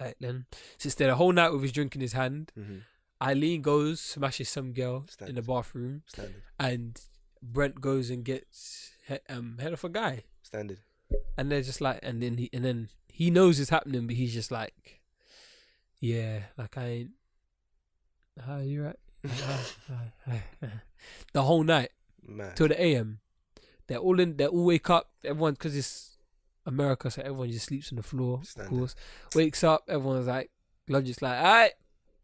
Right, then sits there the whole night with his drink in his hand. Mm-hmm. Eileen smashes some girl in the bathroom. Standard. And Brent goes and gets head of a guy. Standard. And they're just like, and then he knows it's happening, but he's just like, yeah, like I ain't. Hi, you right? The whole night Man. till the AM. They all wake up. Everyone, because it's America, so everyone just sleeps on the floor. Standard. Of course, wakes up. Everyone's like, Logic's like, all right,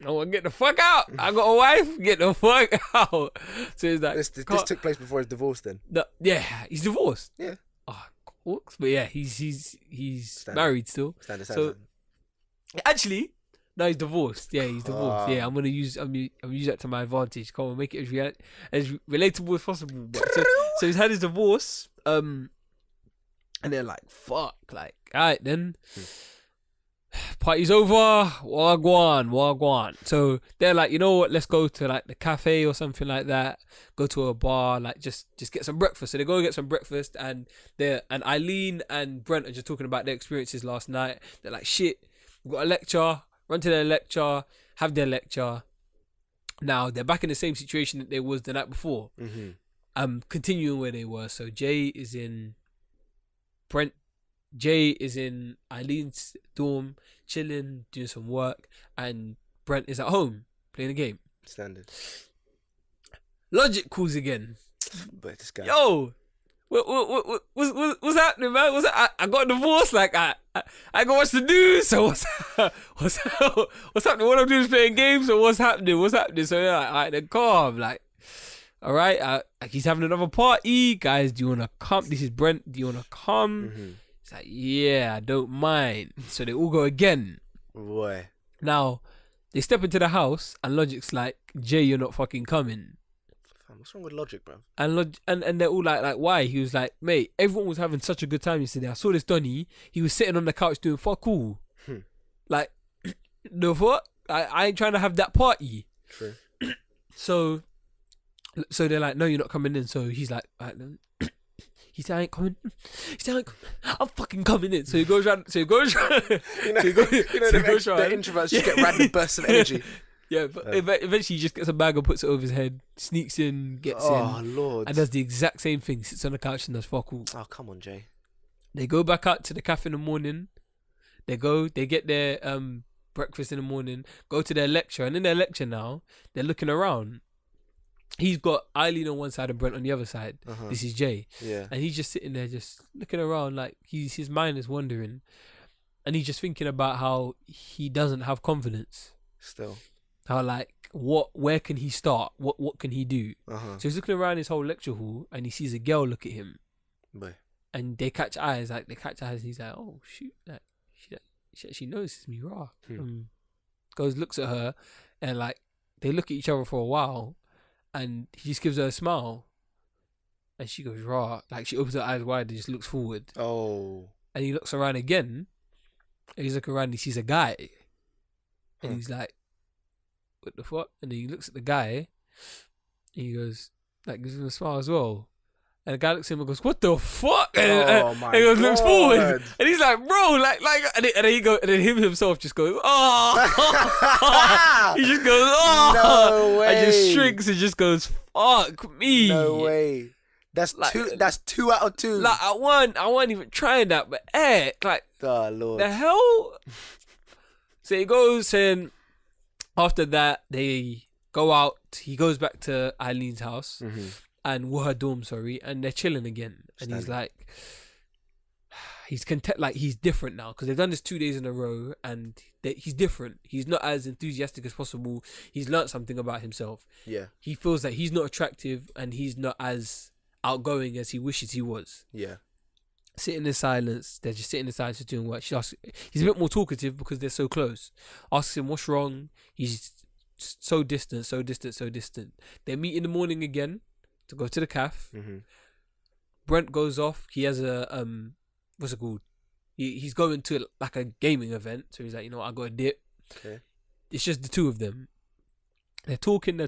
I want to get the fuck out. I got a wife. Get the fuck out. So he's like, This took place before his divorce, then. yeah, he's divorced. Yeah. Oh, but yeah, he's Standard. married still. Standard. So actually, no, he's divorced. Yeah, he's divorced. Yeah, I'm gonna use that to my advantage. Come on, make it as relatable as possible. But so he's had his divorce. And they're like, fuck, like, alright then. Party's over, wagwan. So they're like, you know what, let's go to like the cafe or something like that. Go to a bar, like just get some breakfast. So they go and get some breakfast, and Eileen and Brent are just talking about their experiences last night. They're like, shit, we've got a lecture, run to their lecture, have their lecture. Now they're back in the same situation that they was the night before. Mm-hmm. Continuing where they were. So Jay is in Eileen's dorm, chilling, doing some work, and Brent is at home playing a game. Standard. Logic calls again. But this guy. Yo, what's happening, man? I got divorced. Like I got watch the news. So what's happening? What I'm doing is playing games. So what's happening? So yeah, like, alright, then calm. Like, all right, he's having another party, guys. Do you wanna come? This is Brent. Do you wanna come? Mm-hmm. It's like, yeah, I don't mind. So they all go again. Boy. Now they step into the house, and Logic's like, Jay, you're not fucking coming. What's wrong with logic, bro? And they're all like, why? He was like, mate, everyone was having such a good time yesterday. I saw this Donny. He was sitting on the couch doing fuck all. Like, the what? I ain't trying to have that party. True. So they're like, no, you're not coming in. So he's like, all right, then. He said, I ain't coming. He said, I'm fucking coming in. So he goes round. The introverts just get random bursts of energy. Yeah, but eventually he just gets a bag and puts it over his head, sneaks in, gets in. Oh, Lord. And does the exact same thing. Sits on the couch and does fuck all. Oh, come on, Jay. They go back out to the cafe in the morning. They get their breakfast in the morning, go to their lecture. And in their lecture now, they're looking around. He's got Eileen on one side and Brent on the other side. This is Jay. Yeah. And he's just sitting there just looking around like his mind is wandering. And he's just thinking about how he doesn't have confidence. Still. How like where can he start? What can he do? So he's looking around his whole lecture hall and he sees a girl look at him. Boy. And they catch eyes and he's like, oh shoot, like she actually notices me raw. Goes, looks at her, and like they look at each other for a while, and he just gives her a smile, and she goes raw. Like she opens her eyes wide and just looks forward. Oh. And he looks around again, and he's looking around and he sees a guy, and he's like, what the fuck? And then he looks at the guy, and he goes, like gives him a smile as well. And the guy looks at him and goes, what the fuck? And he goes, looks forward. And he's like, bro, like, and then him himself just goes, oh. He just goes, oh. No way. And just shrinks and just goes, fuck me. No way. That's like, that's 2 out of 2. Like, I wasn't even trying that, but like, oh, Lord. the hell? So he goes, and after that, they go out. He goes back to Eileen's house. And her dorm, and they're chilling again. And he's like, he's content, like he's different now because they've done this 2 days in a row, and he's different. He's not as enthusiastic as possible. He's learnt something about himself. Yeah, he feels that he's not attractive and he's not as outgoing as he wishes he was. Yeah, sitting in silence. They're just sitting in silence, just doing work. He's a bit more talkative because they're so close. Asks him what's wrong. He's so distant. They meet in the morning again to go to the cafe. Brent goes off. He has a what's it called? He's going to like a gaming event. So he's like, you know what, I got a dip. Okay. It's just the two of them. They're talking,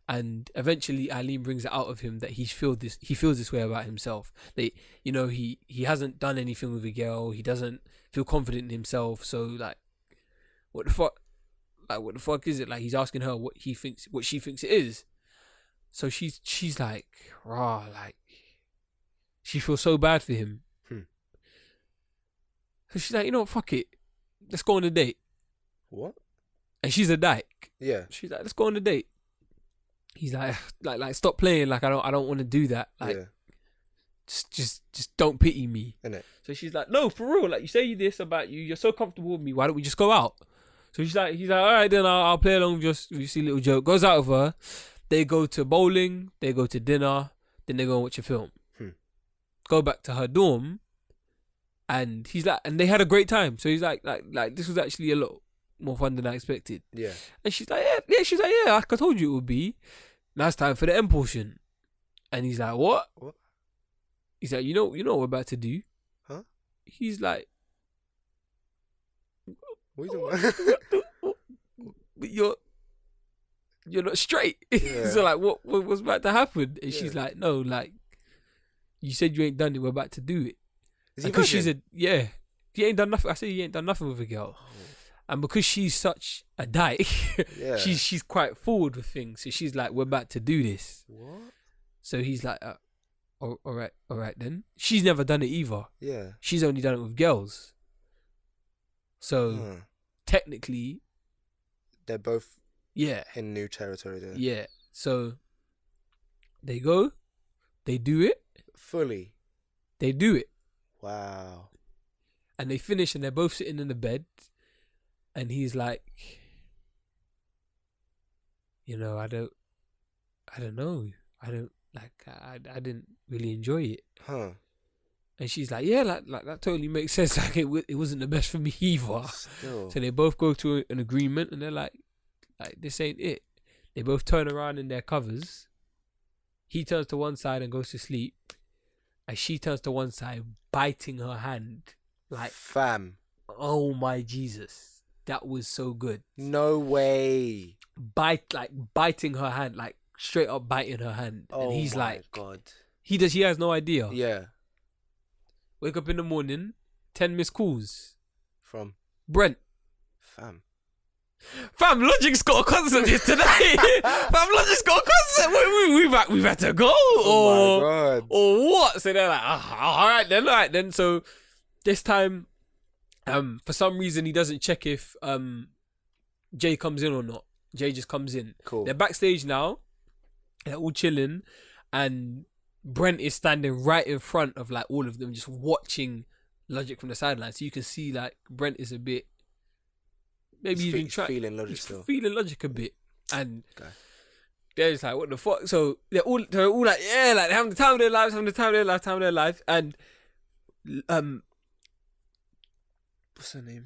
and eventually Eileen brings it out of him that he feels this way about himself. He hasn't done anything with a girl. He doesn't feel confident in himself. So like, what the fuck? Like, what the fuck is it? Like, he's asking her what she thinks it is. So she's like, rah, like, she feels so bad for him. So she's like, you know what, fuck it. Let's go on a date. What? And she's a dyke. Yeah. She's like, let's go on a date. He's like, stop playing. Like, I don't want to do that. Like, just don't pity me. Innit? So she's like, no, for real. Like, you say this about you. You're so comfortable with me. Why don't we just go out? So he's like, all right, then I'll play along with you see a little joke. Goes out with her. They go to bowling, they go to dinner, then they go and watch a film. Go back to her dorm, and he's like, and they had a great time. So he's like this was actually a lot more fun than I expected. Yeah. And she's like, yeah. She's like, yeah, like I told you it would be. Now it's time for the M portion. And he's like, what? He's like, you know what we're about to do? Huh? He's like, what are you talking about? You're not straight. Yeah. So like, what's about to happen? And she's like, no, like, you said you ain't done it. We're about to do it. Because she said, yeah, he ain't done nothing. I said he ain't done nothing with a girl, and because she's such a dyke, she's quite forward with things. So she's like, we're about to do this. What? So he's like, all right then. She's never done it either. Yeah, she's only done it with girls. So technically, they're both. Yeah. In new territory there. Yeah. So they go, they do it. Fully. They do it. Wow. And they finish and they're both sitting in the bed, and he's like, I don't know. I didn't really enjoy it. Huh. And she's like, yeah, like that totally makes sense. Like it wasn't the best for me either. Still. So they both go to an agreement, and they're like, this ain't it. They both turn around in their covers, He turns to one side and goes to sleep, and she turns to one side, biting her hand. Like, fam. oh my Jesus, that was so good. No way. Biting her hand, like straight up biting her hand, Oh, and he's my like, God. He has no idea. Yeah. Wake up in the morning, 10 missed calls. From Brent. fam. Logic's got a concert here today. Logic's got a concert. We've had to go, Oh my God. or what? So they're like, all right then. So this time, for some reason he doesn't check if Jay comes in or not. Jay just comes in. Cool. They're backstage now. They're all chilling, and Brent is standing right in front of like all of them, just watching Logic from the sideline. So you can see like Brent is a bit. Maybe He's even feeling Logic still. feeling Logic a bit, and Okay. they're just like, "What the fuck?" So they're all like, "Yeah, like they're having the time of their lives, And what's her name?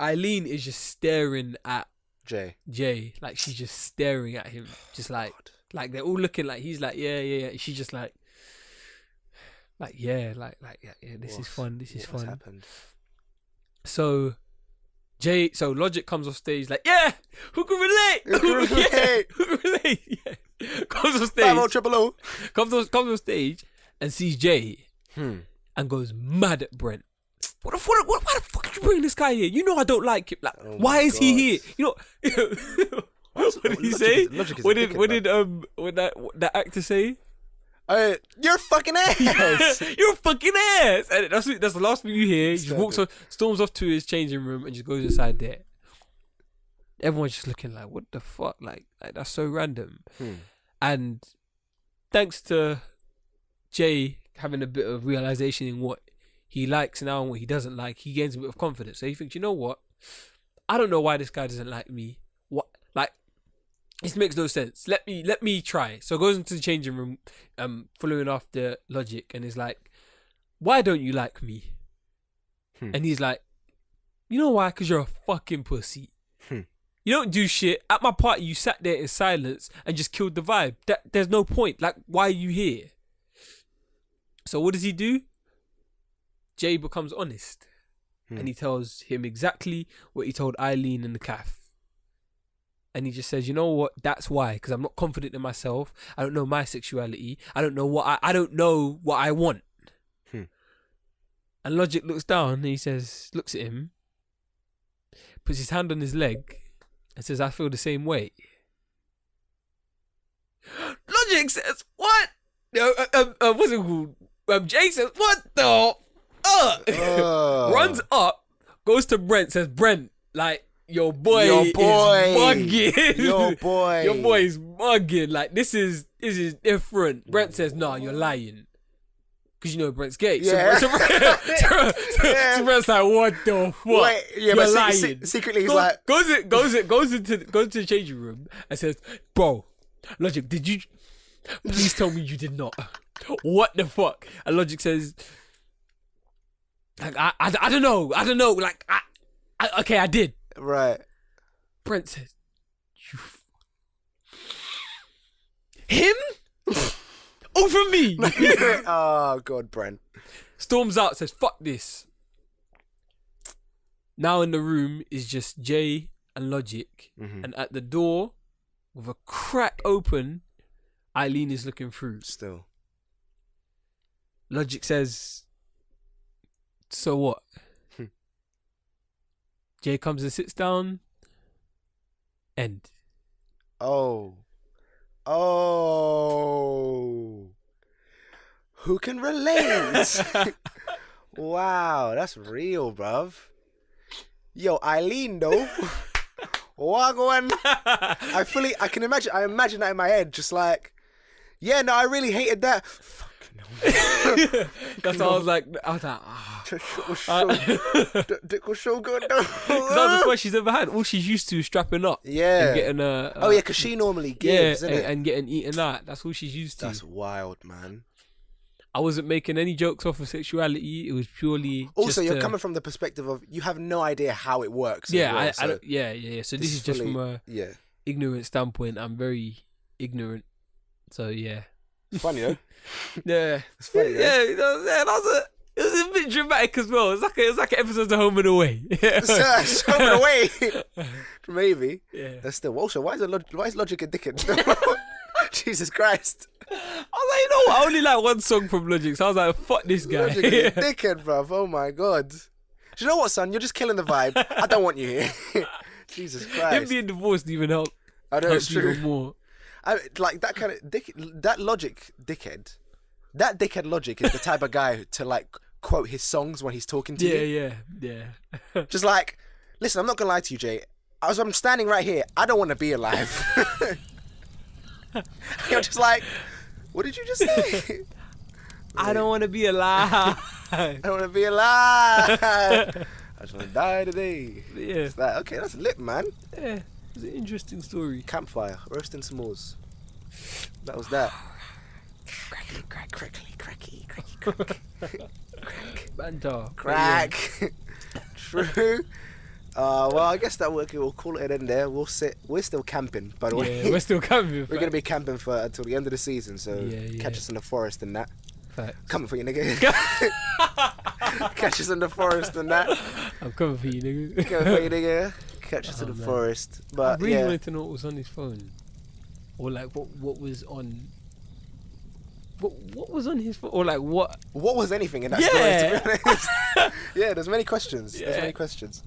Eileen is just staring at Jay. like she's just staring at him, just like they're all looking like he's like, yeah. She's just like yeah. This is fun. This is What's fun. happened? So Logic comes off stage like, yeah, who can relate? Who can relate? Who can relate? Yeah. Comes off 50 stage. 000. Comes on stage and sees Jay Hmm. and goes mad at Brent. Why the fuck did you bring this guy here? You know I don't like him. Like, Oh why my is he God. here? You know what did he say? Logic is What a did dickhead, what that actor say? You're fucking ass. You're a fucking ass. And that's the last thing you hear. He just walks off, storms off to his changing room and just goes inside there. Everyone's just looking like, what the fuck? Like that's so random. And thanks to Jay having a bit of realization in what he likes now and what he doesn't like, he gains a bit of confidence. So he thinks, you know what? I don't know why this guy doesn't like me. What? Like, this makes no sense. Let me try. So goes into the changing room, following after Logic, and is like, why don't you like me? And he's like, you know why? Because you're a fucking pussy. You don't do shit. At my party, you sat there in silence and just killed the vibe. There's no point. Like, why are you here? So what does he do? Jay becomes honest. And he tells him exactly what he told Eileen in the calf. And he just says, you know what? That's why. Because I'm not confident in myself. I don't know my sexuality. I don't know what I want. And Logic looks down and he says, looks at him, puts his hand on his leg and says, I feel the same way. Logic says, what? What's it called? Jay says, what the runs up, goes to Brent, says, Brent, like, your boy is mugging. Your boy is mugging. Like, this is different. Brent says, nah, you're lying. Because you know Brent's gay. Yeah. So Brent's like, what the fuck? Wait, yeah, you're but lying. secretly he's like, goes into the changing room and says, bro, Logic, did you? Please tell me you did not. What the fuck? And Logic says, like, I don't know. Like, okay, I did. right. Brent says, him? Over me. Oh God, Brent. Storms out, says, fuck this. Now in the room is just Jay and Logic. And at the door, with a crack open, Eileen is looking through. Still. Logic says, so what? Jay comes and sits down. End. Oh. Who can relate? Wow, that's real, bruv. Yo, Eileen though. Wagwan. I imagine that in my head, just like, yeah, no, I really hated that. Fuck no. That's how I was like, Dick was so good though. Because that was the first she's ever had. All she's used to is strapping up. Yeah. And getting oh yeah, because she normally gives, isn't it? And getting eaten out. That's all she's used to. That's wild, man. I wasn't making any jokes off of sexuality. It was purely. Also, just you're coming from the perspective of you have no idea how it works. Yeah, as well, yeah. So this is just fully, from a ignorant standpoint. I'm very ignorant So yeah. It's funny though. Yeah. It's funny. Though. Yeah, you know what I'm saying? It was a bit dramatic as well. It was like an episode of Home and Away. It's over the way. Maybe. Yeah. That's still. Also, why is Logic a dickhead? Jesus Christ. I was like, you know what? I only like one song from Logic, so I was like, fuck this guy. Logic is a dickhead, bruv. Oh my god. Do you know what, son? You're just killing the vibe. I don't want you here. Jesus Christ. Him being divorced even helped. I know it's true. Even more. Like that kind of that Logic dickhead. That dickhead Logic is the type of guy to like quote his songs when he's talking to you. Yeah. Just like, listen, I'm not gonna lie to you, Jay. As I'm standing right here, I don't want to be alive. You're just like, what did you just say? I don't want to be alive. I don't want to be alive. I just want to die today. Yeah. It's like, okay, that's lit, man. Yeah. It's an interesting story. Campfire, roasting s'mores. That was that. Cracky, Crack. banter. Crack. True. Well, I guess we'll call it an end there. We're still camping, by the way. Yeah, we're still camping. We're gonna be camping until the end of the season, so catch us in the forest and that. Facts. Coming for you, nigga. Catch us in the forest and that. I'm coming for you, nigga. Coming for you, nigga. Catch us in the man. forest. I But really yeah, wanted to know what was on his phone, or like what was on. What was on his phone, or like what? what was anything in that Yeah. story? To be honest, yeah. There's many questions. There's Yeah. many questions.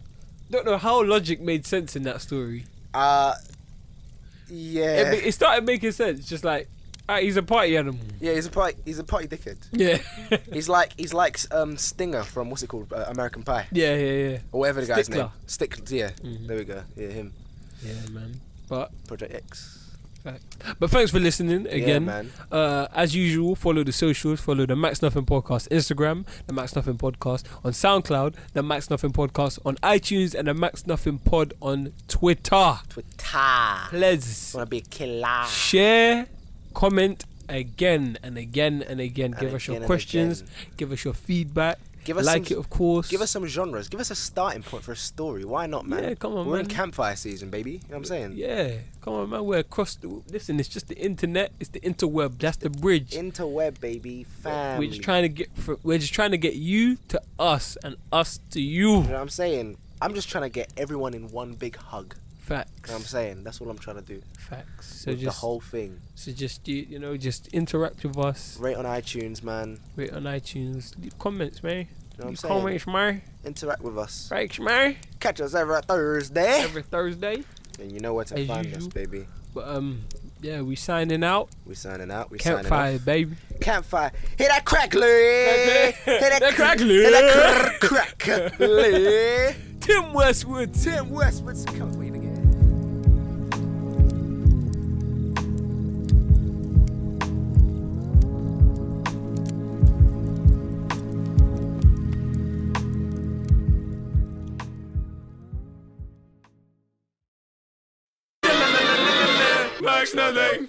Don't know how Logic made sense in that story. Yeah. It started making sense. Just like, he's a party animal. Yeah, he's a party dickhead. Yeah. He's like Stinger from what's it called, American Pie, yeah. or whatever the guy's Stickler. name. Stick. Yeah, Mhm. there we go. Yeah, him. Yeah, man. But Project X. thanks for listening again. Yeah, man. As usual, follow the socials. Follow the Max Nothing Podcast Instagram, the Max Nothing Podcast on SoundCloud, the Max Nothing Podcast on iTunes, and the Max Nothing Pod on Twitter. Please Wanna be a killer? share, comment again and again and again. Give us your again and questions. again. Give us your feedback. Give us Like some, it, of course. Give us some genres. Give us a starting point for a story. Why not, man? Yeah, come on, We're man. in campfire season, baby. You know what I'm saying? Yeah, come on, man. We're across the. Listen, it's just the internet. It's the interweb. That's the bridge. Interweb, baby. Family. We're just trying to get. We're just trying to get you to us and us to you. You know what I'm saying? I'm just trying to get everyone in one big hug. Facts. You know what I'm saying? That's what I'm trying to do. Facts. So With the just whole thing. you know, just interact with us. Rate on iTunes, man. Rate on iTunes. Leave comments, man. You know what I'm Leave saying? comments, man. Interact with us. Right, man. Catch us every Thursday. Every Thursday. And you know where to As find usual. us, baby. But yeah, we signing out. We signing out. We Campfire, signing baby. off. Campfire. Hit that crackly. Hit that crackly. Hit that crackly. Tim Westwood. Tim Westwood's coming for you again. Max Nothing.